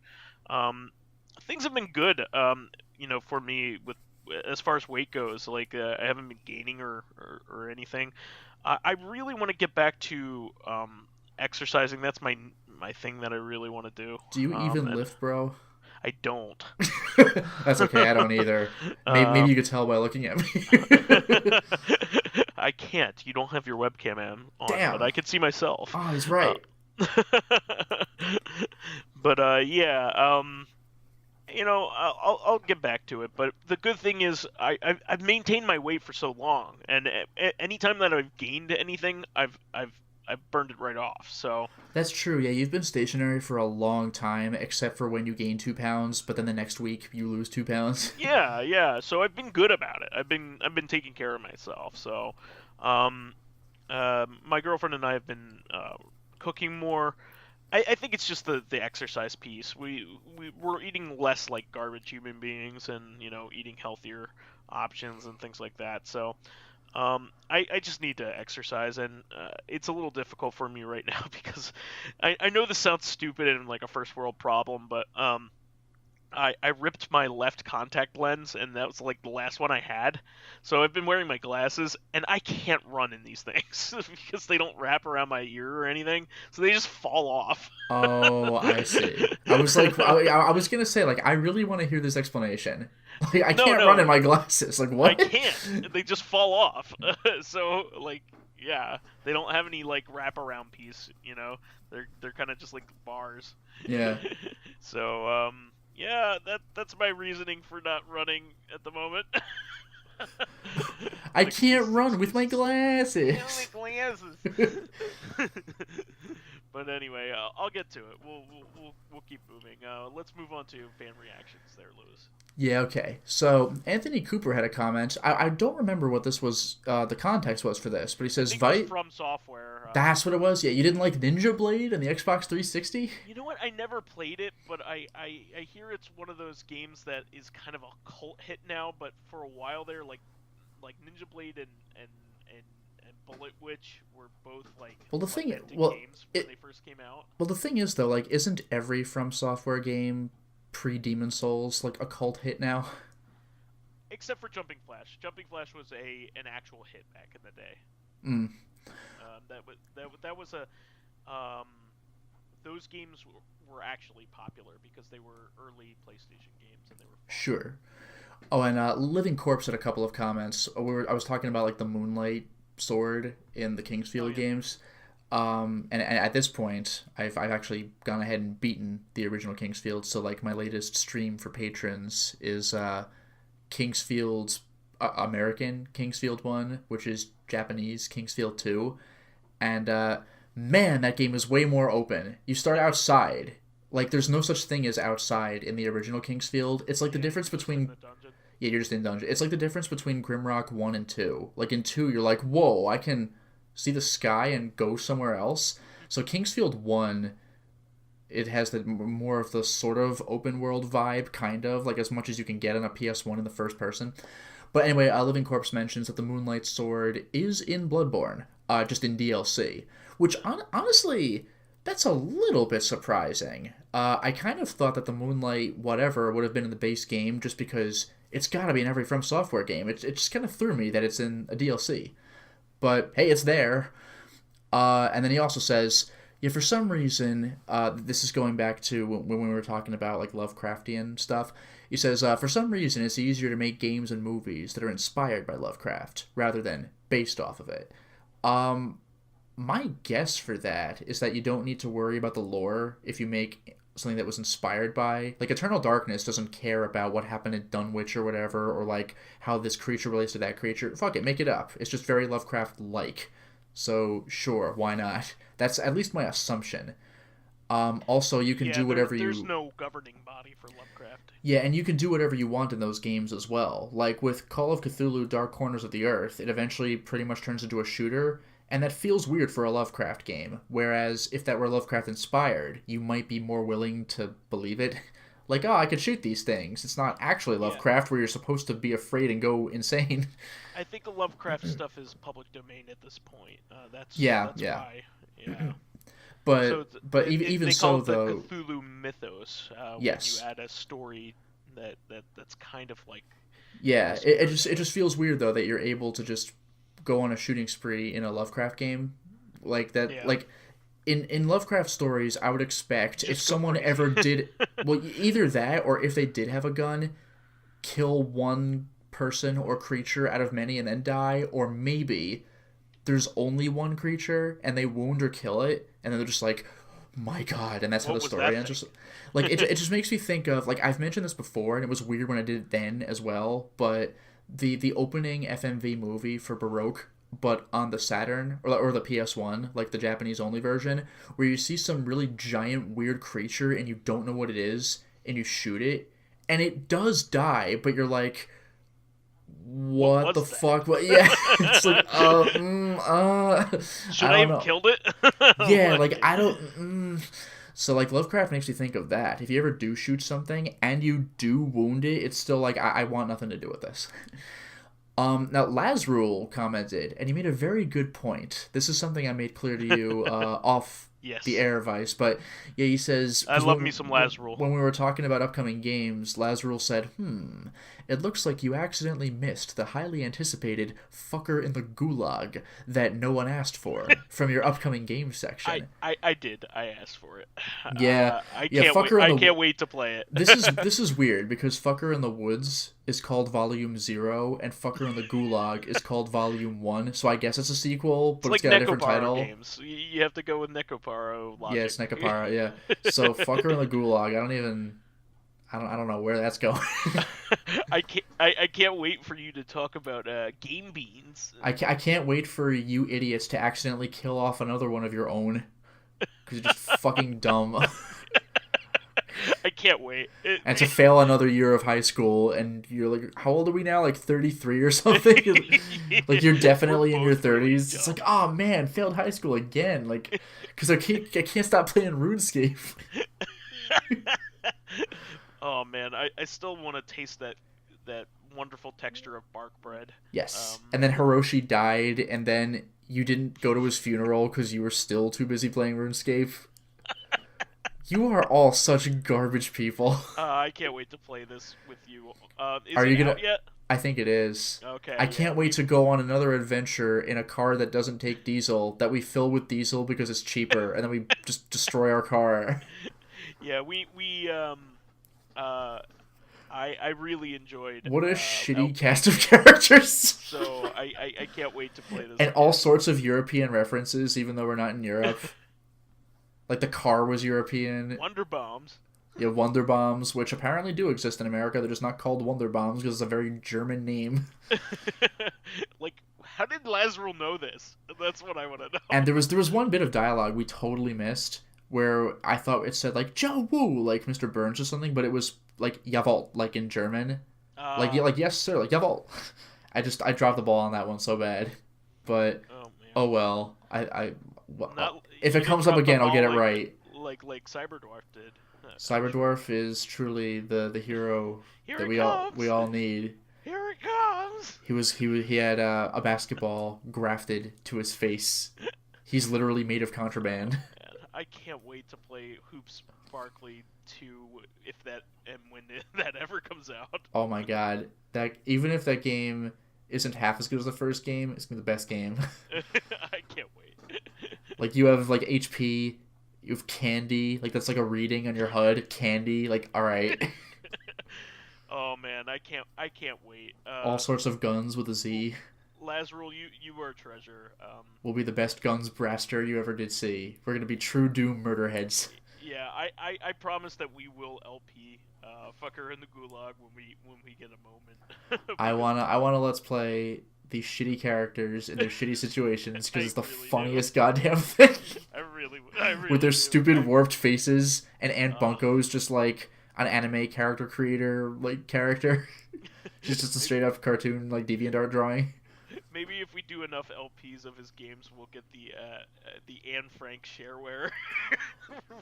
Things have been good. For me with as far as weight goes. Like I haven't been gaining or anything. I really want to get back to exercising. That's my thing that I really want to do. Do you even lift, bro? I don't. That's okay. I don't either. Maybe you could tell by looking at me. I can't. You don't have your webcam on, Damn. but I can see myself. Oh, he's right. I'll get back to it. But the good thing is I've maintained my weight for so long, and anytime that I've gained anything, I've burned it right off. So that's true. Yeah, you've been stationary for a long time, except for when you gain 2 pounds, but then the next week you lose 2 pounds. Yeah. So I've been good about it. I've been taking care of myself. So, my girlfriend and I have been cooking more. I think it's just the exercise piece. We're eating less like garbage human beings, and eating healthier options and things like that. So. I just need to exercise, and it's a little difficult for me right now because I know this sounds stupid and like a first world problem, but I ripped my left contact lens, and that was like the last one I had. So I've been wearing my glasses, and I can't run in these things because they don't wrap around my ear or anything, so they just fall off. Oh, I see. I was like, I was gonna say, like, I really want to hear this explanation. Like, I can't run in my glasses. Like, what? I can't. They just fall off. So, like, yeah, they don't have any like wraparound piece. They're kind of just like bars. Yeah. So, yeah, that's my reasoning for not running at the moment. I can't run with my glasses. But anyway, I'll get to it. We'll keep moving. Let's move on to fan reactions there, Lewis. Yeah, okay. So, Anthony Cooper had a comment. I don't remember what this was, the context was for this, but he says... From Software. That's what it was? Yeah, you didn't like Ninja Blade and the Xbox 360? You know what? I never played it, but I hear it's one of those games that is kind of a cult hit now, but for a while there, like Ninja Blade and Bullet Witch were both games when they first came out. Well, the thing is though, like, isn't every From Software game pre-Demon Souls like a cult hit now? Except for Jumping Flash. Jumping Flash was an actual hit back in the day. That was a those games were actually popular because they were early PlayStation games and they were fun. Sure. Oh, and Living Corpse had a couple of comments. I was talking about like the Moonlight sword in the Kingsfield games. And at this point, I've actually gone ahead and beaten the original Kingsfield. So like my latest stream for patrons is Kingsfield's American Kingsfield 1, which is Japanese Kingsfield 2. And man, that game is way more open. You start outside. Like, there's no such thing as outside in the original Kingsfield. It's like the difference between... Yeah, you're just in dungeon. It's like the difference between Grimrock 1 and 2. Like, in 2, you're like, whoa, I can see the sky and go somewhere else. So Kingsfield 1, it has more of the sort of open world vibe, kind of, like as much as you can get on a PS1 in the first person. But anyway, Living Corpse mentions that the Moonlight Sword is in Bloodborne, just in DLC. Which, honestly, that's a little bit surprising. I kind of thought that the Moonlight whatever would have been in the base game just because it's got to be in every From Software game. It just kind of threw me that it's in a DLC. But, hey, it's there. And then he also says, yeah, for some reason, this is going back to when we were talking about like Lovecraftian stuff. He says, for some reason, it's easier to make games and movies that are inspired by Lovecraft rather than based off of it. My guess for that is that you don't need to worry about the lore if you make something that was inspired by, like, Eternal Darkness doesn't care about what happened in Dunwich or whatever, or like how this creature relates to that creature. Fuck it, make it up. It's just very Lovecraft-like. So sure, why not? That's at least my assumption. Also, you can do whatever there's no governing body for Lovecraft. Yeah, and you can do whatever you want in those games as well. Like with Call of Cthulhu Dark Corners of the Earth, it eventually pretty much turns into a shooter, and that feels weird for a Lovecraft game. Whereas if that were Lovecraft inspired, you might be more willing to believe it. Like, oh, I could shoot these things. It's not actually Lovecraft where you're supposed to be afraid and go insane. I think the Lovecraft stuff is public domain at this point. That's why. Yeah. But even so, though, the Cthulhu mythos. Yes. When you add a story that's kind of like. Yeah, it just feels weird though that you're able to just go on a shooting spree in a Lovecraft game, like that. Yeah. Like in Lovecraft stories, I would expect just if someone ever did, well, either that or if they did have a gun, kill one person or creature out of many and then die, or maybe there's only one creature and they wound or kill it, and then they're just like, my God, and that's how the story ends. Just like it just makes me think of, like, I've mentioned this before, and it was weird when I did it then as well, but the opening FMV movie for Baroque, but on the Saturn or the PS1, like the Japanese only version, where you see some really giant weird creature and you don't know what it is, and you shoot it, and it does die, but you're like, what the fuck? What? Yeah, it's like, should I have killed it? Yeah, like, I don't. So, like, Lovecraft makes you think of that. If you ever do shoot something and you do wound it, it's still like, I want nothing to do with this. Now, Lazrul commented, and he made a very good point. This is something I made clear to you off the air, Vice, but yeah, he says... I love me some Lazrul. When we were talking about upcoming games, Lazrul said, it looks like you accidentally missed the highly anticipated fucker in the gulag that no one asked for from your upcoming game section. I did. I asked for it. Yeah. I can't wait to play it. This is weird because Fucker in the Woods is called Volume 0 and Fucker in the Gulag is called Volume 1. So I guess it's a sequel, but it's got a different title. Games. You have to go with Necoparo logic. Yeah, it's Necoparo, yeah. So Fucker in the Gulag, I don't know where that's going. I can't wait for you to talk about Game Beans. I can't wait for you idiots to accidentally kill off another one of your own because you're just fucking dumb. I can't wait. And to fail another year of high school, and you're like, how old are we now? Like 33 or something? Like you're definitely in your 30s. It's like, oh man, failed high school again. Like, because I can't stop playing RuneScape. Oh man, I still want to taste that wonderful texture of bark bread. Yes. And then Hiroshi died, and then you didn't go to his funeral because you were still too busy playing RuneScape. You are all such garbage people. I can't wait to play this with you. Are you gonna? Out yet? I think it is. Okay. I can't wait to go on another adventure in a car that doesn't take diesel, that we fill with diesel because it's cheaper, and then we just destroy our car. Yeah, I really enjoyed. What a shitty cast of characters. So I can't wait to play this. And all sorts of European references, even though we're not in Europe. Like the car was European. Wonder Bombs. Yeah, Wonder Bombs, which apparently do exist in America. They're just not called Wonder Bombs because it's a very German name. Like, how did Lazarus know this? That's what I want to know. And there was one bit of dialogue we totally missed where I thought it said like "Joe Woo," like Mr. Burns or something, but it was like "Jawohl," like in German. Like yes sir, like "Jawohl." I dropped the ball on that one so bad, but oh well. If it comes up again, I'll get it right. Like Cyberdwarf did. Cyberdwarf is truly the hero that we all need. Here it comes. He had a basketball grafted to his face. He's literally made of contraband. Man, I can't wait to play Hoops Barkley 2 if that and when that ever comes out. Oh my god, that even if that game isn't half as good as the first game, it's gonna be the best game. I can't wait. Like you have like HP, you have candy, like that's like a reading on your HUD. Candy, like all right. Oh man, I can't wait. All sorts of guns with a Z. Lazarus, you were a treasure. We'll be the best guns braster you ever did see. We're gonna be true Doom murder heads. Yeah, I promise that we will LP Fucker in the Gulag when we get a moment. I wanna let's play these shitty characters in their shitty situations because it's the really funniest goddamn thing. I really With their do. stupid warped faces and Aunt Bunko's just like an anime character creator like character. She's just a straight up cartoon like DeviantArt drawing. Maybe if we do enough LPs of his games, we'll get the Anne Frank shareware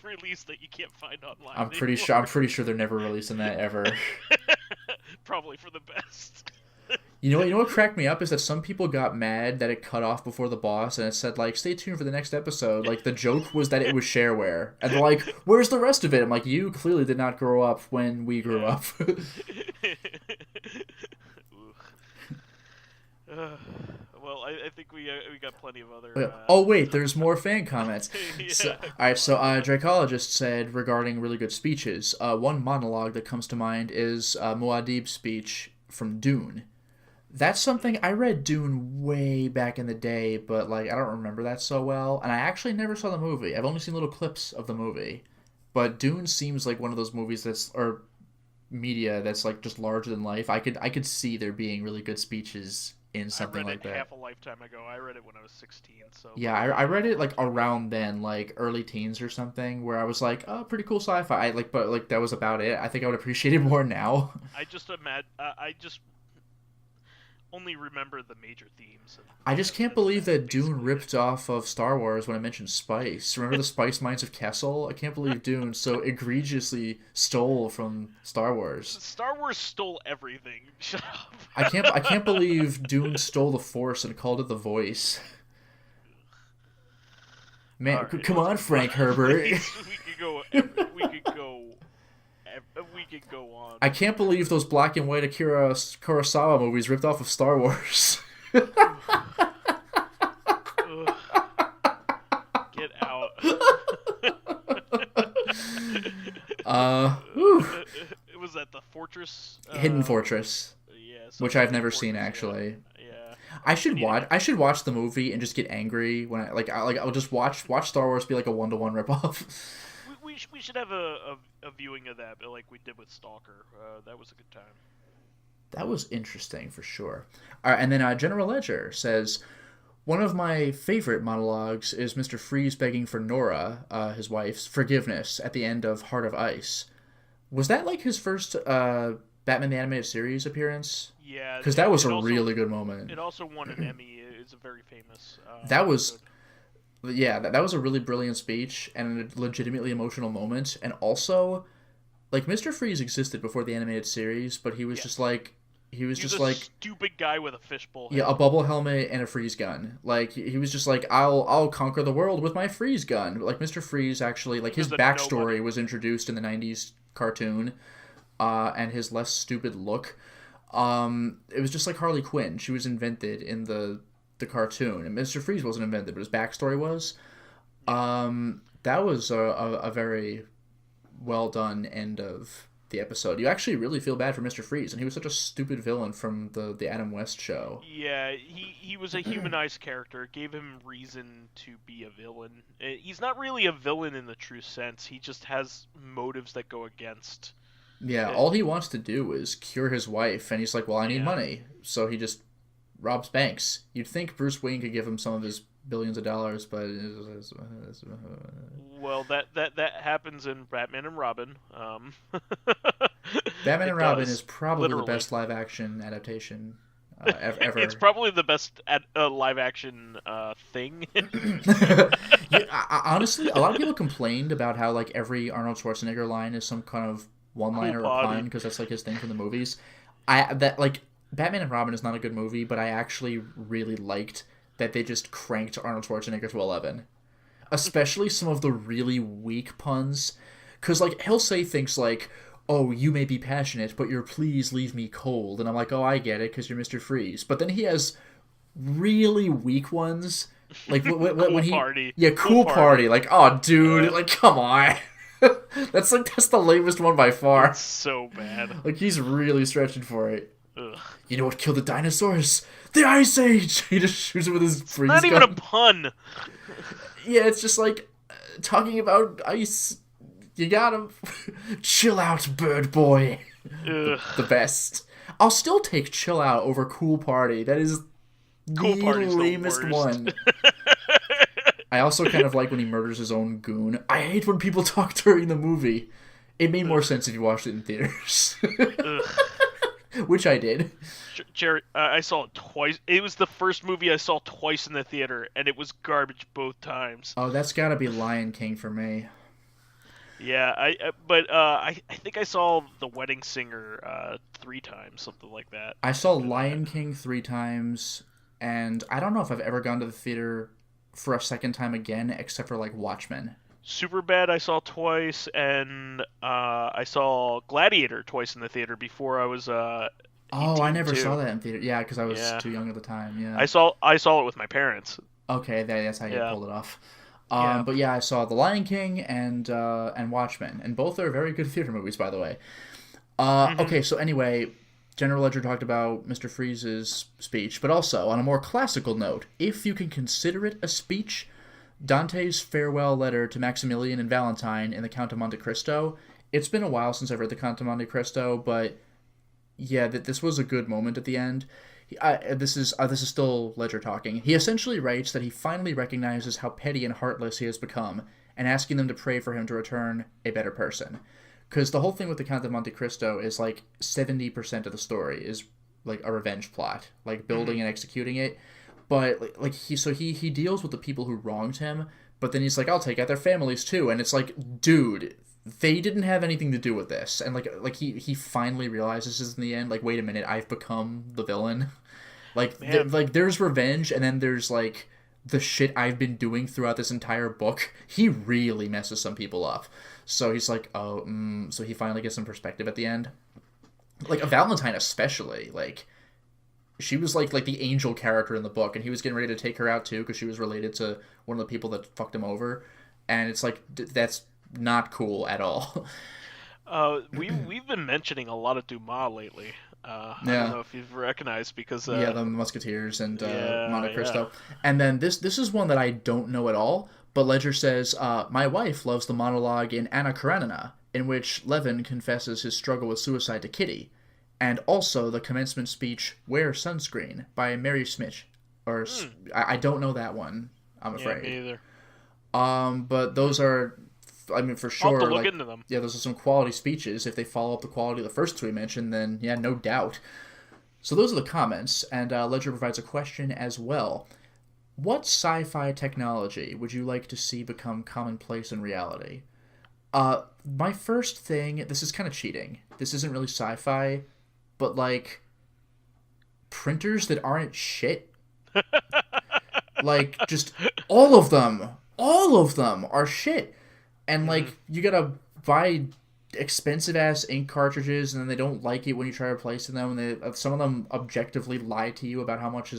release that you can't find online. I'm pretty sure they're never releasing that ever. Probably for the best. You know what cracked me up is that some people got mad that it cut off before the boss and it said like stay tuned for the next episode. Like the joke was that it was shareware. And they're like, where's the rest of it? I'm like, you clearly did not grow up when we grew up. Well, I think we got plenty of other. Oh wait, there's more fan comments. Yeah. So, all right, so Dracologist said regarding really good speeches, one monologue that comes to mind is Muad'Dib's speech from Dune. That's something I read Dune way back in the day, but like I don't remember that so well, and I actually never saw the movie. I've only seen little clips of the movie, but Dune seems like one of those movies or media that's like just larger than life. I could see there being really good speeches in something like that. I read it half a lifetime ago. I read it when I was 16. So yeah, I read it like around then, like early teens or something, where I was like, oh, pretty cool sci-fi. But like that was about it. I think I would appreciate it more now. I just only remember the major themes. I just can't believe that Dune ripped off of Star Wars when I mentioned spice. Remember the spice mines of Kessel? I can't believe Dune so egregiously stole from Star Wars. Star Wars stole everything. Shut up. I can't believe Dune stole the Force and called it the Voice. Man, right, come on, Frank Herbert. We could go on. I can't believe those black and white Akira Kurosawa movies ripped off of Star Wars. Get out. Was that the Fortress? Hidden Fortress. Yeah. Which I've never seen actually. Yeah. I should watch the movie and just get angry when I'll just watch Star Wars be like a 1-to-1 ripoff. We should have a viewing of that, like we did with Stalker. That was a good time. That was interesting for sure. All right, and then General Ledger says, one of my favorite monologues is Mr. Freeze begging for Nora, his wife's, forgiveness at the end of Heart of Ice. Was that like his first Batman the Animated Series appearance? Yeah. Because that was really good moment. It also won an Emmy. It's a very famous that was... episode. Yeah, that was a really brilliant speech and a legitimately emotional moment. And also, like, Mr. Freeze existed before the animated series, but he was just like... He was just like... stupid guy with a fishbowl head. Yeah, a bubble helmet and a freeze gun. Like, he was just like, I'll conquer the world with my freeze gun. Like, Mr. Freeze actually... Like, his backstory was introduced in the 90s cartoon, and his less stupid look. It was just like Harley Quinn. She was invented in the cartoon, and Mr. Freeze wasn't invented, but his backstory was. That was a very well done end of the episode. You actually really feel bad for Mr. Freeze, and he was such a stupid villain from the Adam West show. Yeah, he was a humanized character. It gave him reason to be a villain. He's not really a villain in the true sense. He just has motives that go against. Yeah, all he wants to do is cure his wife, and he's like, well, I need money. So he just robs banks. You'd think Bruce Wayne could give him some of his billions of dollars, but... Well, that happens in Batman and Robin. Batman and Robin is probably the best live-action adaptation ever. It's probably the best live-action thing. Honestly, a lot of people complained about how like every Arnold Schwarzenegger line is some kind of one-liner or pun, because that's like his thing from the movies. Batman and Robin is not a good movie, but I actually really liked that they just cranked Arnold Schwarzenegger to 11. Especially some of the really weak puns. Because, like, he'll say things like, oh, you may be passionate, but your please leave me cold. And I'm like, oh, I get it, because you're Mr. Freeze. But then he has really weak ones. Like, when he... Party. Yeah, cool party. Like, oh, dude, like, come on. That's the lamest one by far. It's so bad. Like, he's really stretching for it. Ugh. You know what killed the dinosaurs? The Ice Age! He just shoots it with his freeze gun. Not even a pun! Yeah, it's just like talking about ice You gotta chill out, bird boy. The best. I'll still take chill out over cool party. That is Cool the Party's the lamest worst. one. I also kind of like when he murders his own goon. I hate when people talk during the movie. It made more sense if you watched it in theaters. Which I did. Jerry, I saw it twice. It was the first movie I saw twice in the theater, and it was garbage both times. Oh, that's gotta be Lion King for me. Yeah, I think I saw The Wedding Singer 3 times, something like that. I saw Lion King 3 times, and I don't know if I've ever gone to the theater for a second time again, except for, like, Watchmen. Superbad I saw twice, and I saw Gladiator twice in the theater before I was 18 I never too. saw that in theater. Yeah, because I was too young at the time. Yeah. I saw it with my parents. Okay, that's how you Yeah. pulled it off. Yeah. But yeah, I saw The Lion King and Watchmen, and both are very good theater movies, by the way. Okay, so anyway, General Ledger talked about Mr. Freeze's speech, but also, on a more classical note, if you can consider it a speech, Dante's farewell letter to Maximilian and Valentine in The Count of Monte Cristo. It's been a while since I've read The Count of Monte Cristo, but yeah, this was a good moment at the end. This is still Ledger talking. He essentially writes that he finally recognizes how petty and heartless he has become, and asking them to pray for him to return a better person. Because the whole thing with The Count of Monte Cristo is like 70% of the story is like a revenge plot, like building and executing it. But like he deals with the people who wronged him, but then he's like, I'll take out their families too, and it's like, dude, they didn't have anything to do with this. And like he finally realizes this in the end, like, wait a minute, I've become the villain. Like there's revenge, and then there's like the shit I've been doing throughout this entire book. He really messes some people up. So he's like, so he finally gets some perspective at the end. Like a Valentine especially, like she was like the angel character in the book, and he was getting ready to take her out too because she was related to one of the people that fucked him over, and it's like that's not cool at all. We've been mentioning a lot of Dumas lately. I don't know if you've recognized because the Musketeers and Monte Cristo, yeah. And then this is one that I don't know at all. But Ledger says, my wife loves the monologue in Anna Karenina, in which Levin confesses his struggle with suicide to Kitty, and also the commencement speech, Wear Sunscreen, by Mary Smith. Or I don't know that one, I'm afraid. Yeah, me either. But those are, I mean, for sure. I'll have to look into them. Yeah, those are some quality speeches. If they follow up the quality of the first two we mentioned, then yeah, no doubt. So those are the comments, and Ledger provides a question as well. What sci-fi technology would you like to see become commonplace in reality? My first thing, this is kind of cheating. This isn't really sci-fi, but like printers that aren't shit. Like just all of them are shit. And like you gotta buy expensive ass ink cartridges, and then they don't like it when you try replacing them, and some of them objectively lie to you about how much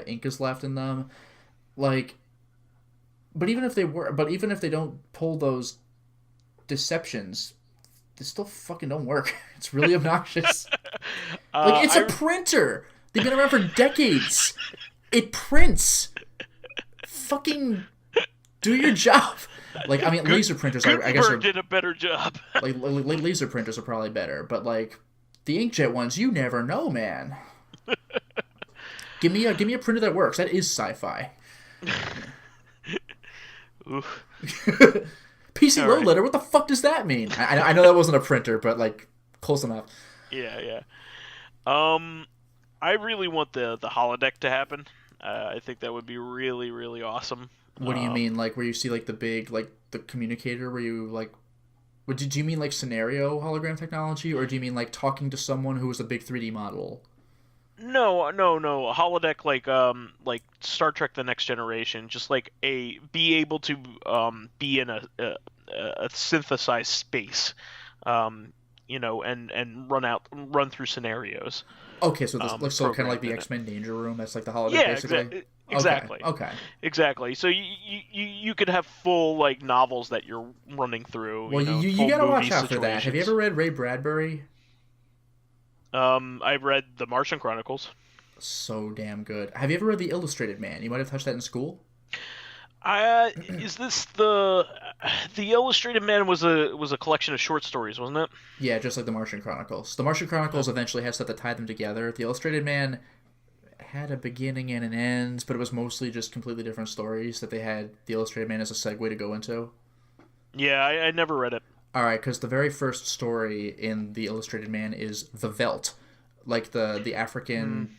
ink is left in them. Like, but even if they don't pull those deceptions, they still fucking don't work. It's really obnoxious. Like, it's a printer. They've been around for decades. It prints. Fucking do your job. Like, I mean, laser printers, I guess, did a better job. like laser printers are probably better, but like the inkjet ones, you never know, man. Give me a printer that works. That is sci-fi. Oof. PC low letter. What the fuck does that mean? I know that wasn't a printer, but like close enough. Yeah. I really want the holodeck to happen. I think that would be really, really awesome. What do you mean? Like where you see like the big like the communicator where you like? Do you mean like scenario hologram technology, or do you mean like talking to someone who is a big 3D model? No. A holodeck like Star Trek: The Next Generation, just like be able to be in a synthesized space, and run through scenarios. Okay, so this kind of like the X-Men Danger Room. That's like the holodeck, yeah, basically. Exactly. Okay. Exactly. So you could have full like novels that you're running through. Well, you gotta watch out for that. Have you ever read Ray Bradbury? I read The Martian Chronicles. So damn good. Have you ever read The Illustrated Man? You might have touched that in school. Is this the Illustrated Man was a collection of short stories, wasn't it? Yeah, just like the Martian Chronicles. The Martian Chronicles eventually had stuff that tied them together. The Illustrated Man had a beginning and an end, but it was mostly just completely different stories that they had the Illustrated Man as a segue to go into. Yeah, I never read it. All right, because the very first story in the Illustrated Man is the Veldt, like the African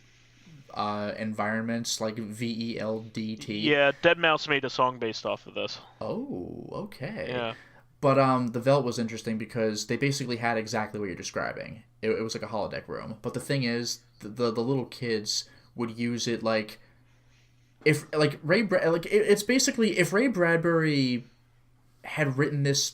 environments, like VELDT. Yeah, Dead Mouse made a song based off of this. Oh, okay. Yeah. But the Veldt was interesting because they basically had exactly what you're describing. It was like a holodeck room. But the thing is, the little kids would use it like if like it's basically if Ray Bradbury had written this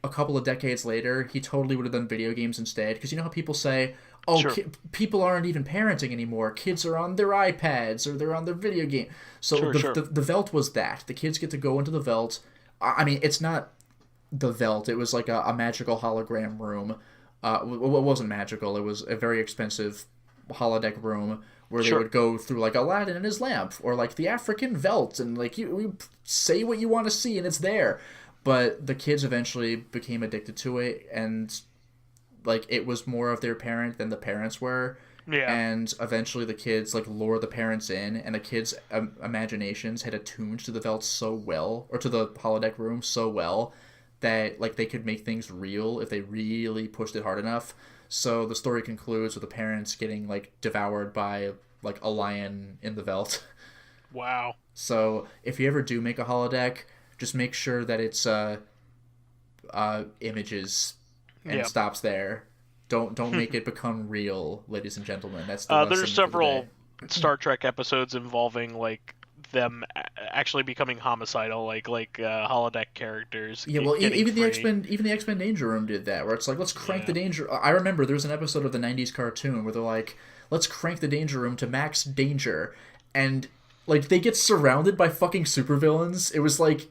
a couple of decades later, he totally would have done video games instead. Because you know how people say, oh, Sure. People aren't even parenting anymore. Kids are on their iPads or they're on their video game. So Sure. the Veldt was that. The kids get to go into the Veldt. I mean, it's not the Veldt. It was like a magical hologram room. Well, it wasn't magical. It was a very expensive holodeck room where they Sure. would go through like Aladdin and his lamp or like the African Veldt and like you say what you want to see and it's there. But the kids eventually became addicted to it, and like it was more of their parent than the parents were. Yeah. And eventually the kids like lure the parents in, and the kids' imaginations had attuned to the Veldt so well, or to the holodeck room so well, that like they could make things real if they really pushed it hard enough. So the story concludes with the parents getting like devoured by like a lion in the Veldt. Wow. So if you ever do make a holodeck, just make sure that it's images and Yeah. stops there. Don't make it become real, ladies and gentlemen. That's the lesson There's for the several day. Star Trek episodes involving like them actually becoming homicidal, like holodeck characters. Yeah, well, getting even the free. X-Men Danger Room did that, where it's like, let's crank Yeah. the danger. I remember there was an episode of the '90s cartoon where they're like, let's crank the danger room to max danger, and like they get surrounded by fucking supervillains. It was like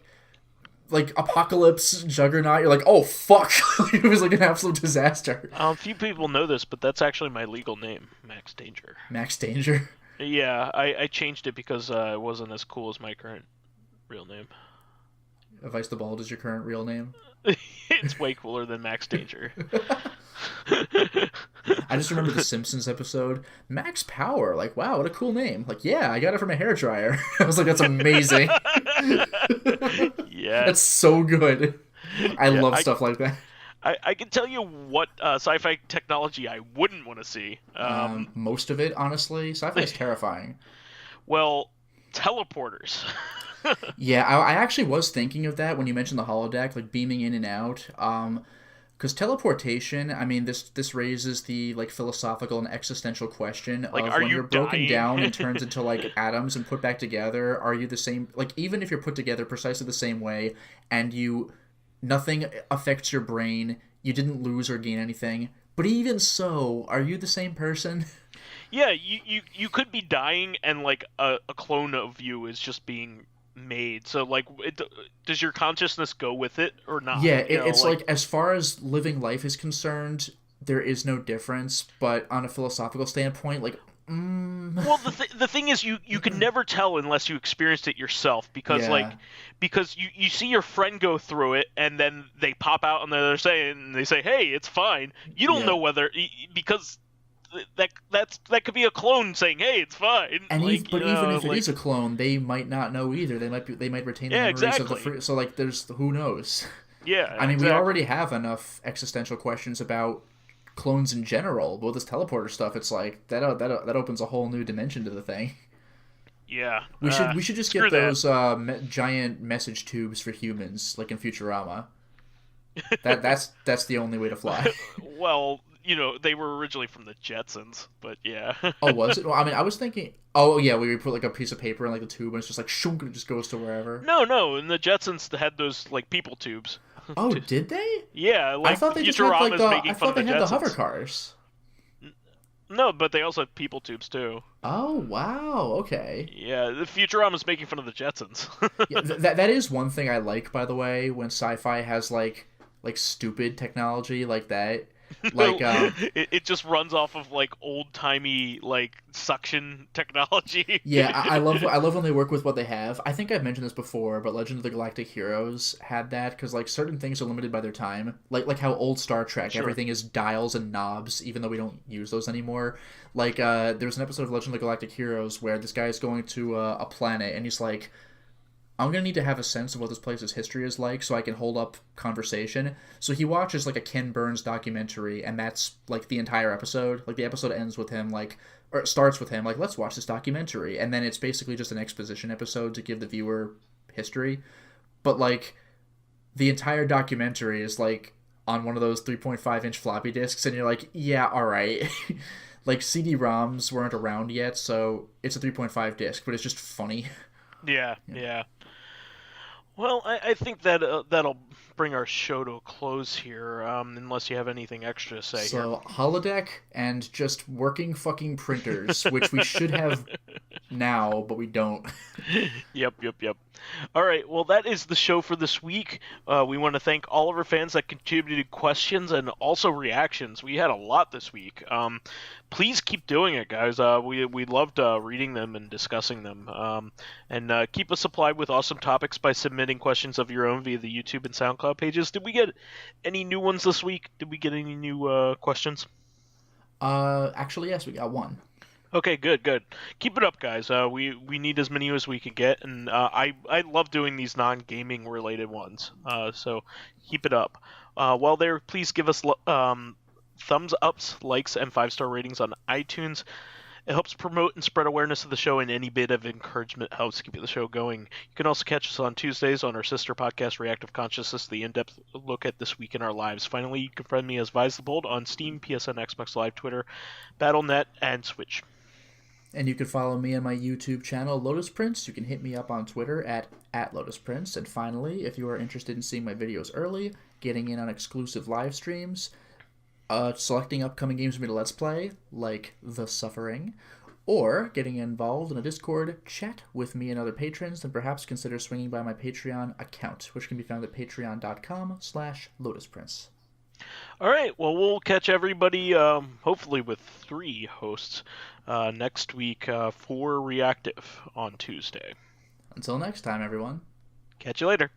Apocalypse, Juggernaut. You're like, oh fuck! It was like an absolute disaster. Few people know this, but that's actually my legal name, Max Danger. Max Danger. Yeah, I changed it because it wasn't as cool as my current real name. Vysethebold is your current real name. It's way cooler than Max Danger. I just remember the Simpsons episode, Max Power. Like, wow, what a cool name. Like, yeah, I got it from a hairdryer. I was like, that's amazing. Yeah. That's so good. I love stuff like that. I can tell you what sci-fi technology I wouldn't want to see. Most of it, honestly, sci-fi is terrifying. Well, teleporters. Yeah, I actually was thinking of that when you mentioned the holodeck, like beaming in and out. Because teleportation, I mean, this raises the like philosophical and existential question Like, of are when you you're broken dying? down and turns into like atoms and put back together, are you the same? Like, even if you're put together precisely the same way, and nothing affects your brain, you didn't lose or gain anything. But even so, are you the same person? Yeah, you could be dying and like a clone of you is just being made. So like, does your consciousness go with it or not? Yeah, You know, it's like as far as living life is concerned, there is no difference. But on a philosophical standpoint, like, Well, the thing is, you can never tell unless you experienced it yourself, because Yeah. because you see your friend go through it and then they pop out and they say, hey, it's fine. You don't Yeah. know whether, because that could be a clone saying, hey, it's fine. and like, but you know, even if it like, is a clone, they might not know either. They might retain the Yeah, memories of the exactly. free. So like, there's who knows. yeah, I mean, we exactly. already have enough existential questions about clones in general. But with this teleporter stuff, it's like that opens a whole new dimension to the thing. Yeah, We should just screw get those giant message tubes for humans, like in Futurama. That's the only way to fly. Well, they were originally from the Jetsons, but yeah. Oh, was it? Well, I mean, I was thinking. Oh, yeah, we put like a piece of paper in like the tube, and it's just like shunk, and it just goes to wherever. No, and the Jetsons had those like people tubes. Oh, did they? Yeah, like I thought they just Futurama's had like making I fun thought of they the had the Jetsons. hover cars. No, but they also have people tubes too. Oh wow, okay. Yeah, the Futurama's making fun of the Jetsons. Yeah, that is one thing I like, by the way, when sci-fi has like stupid technology like that. Like, it just runs off of like old-timey like suction technology. yeah, I love when they work with what they have. I think I've mentioned this before, but Legend of the Galactic Heroes had that because like certain things are limited by their time. Like how old Star Trek, Sure. everything is dials and knobs, even though we don't use those anymore. Like there's an episode of Legend of the Galactic Heroes where this guy is going to a planet and he's like, I'm going to need to have a sense of what this place's history is like so I can hold up conversation. So he watches like a Ken Burns documentary, and that's like the entire episode. Like the episode ends with him like, or it starts with him like, let's watch this documentary. And then it's basically just an exposition episode to give the viewer history. But like the entire documentary is like on one of those 3.5-inch floppy disks, and you're like, yeah, all right. Like CD-ROMs weren't around yet, so it's a 3.5 disc, but it's just funny. Yeah. Well, I think that that'll bring our show to a close here, unless you have anything extra to say here. So, holodeck and just working fucking printers, which we should have now, but we don't. Yep. All right, well, that is the show for this week. We want to thank all of our fans that contributed questions and also reactions. We had a lot this week. Please keep doing it, guys. We loved reading them and discussing them. And keep us supplied with awesome topics by submitting questions of your own via the YouTube and SoundCloud pages. Did we get any new ones this week? Did we get any new questions? Actually, yes, we got one. Okay, good. Keep it up, guys. We need as many as we can get, and I love doing these non-gaming related ones. So keep it up. While there, please give us thumbs ups, likes, and 5-star ratings on iTunes. It helps promote and spread awareness of the show, and any bit of encouragement helps keep the show going. You can also catch us on Tuesdays on our sister podcast, Reactive Consciousness, the in-depth look at this week in our lives. Finally, you can friend me as vysethebold on Steam, PSN, Xbox Live, Twitter, Battle.net, and Switch. And you can follow me on my YouTube channel, Lotus Prince. You can hit me up on Twitter at Lotus Prince. And finally, if you are interested in seeing my videos early, getting in on exclusive live streams, selecting upcoming games for me to Let's Play, like The Suffering, or getting involved in a Discord chat with me and other patrons, then perhaps consider swinging by my Patreon account, which can be found at patreon.com/LotusPrince. All right, well, we'll catch everybody, hopefully with 3 hosts, next week for Reactive on Tuesday. Until next time, everyone. Catch you later.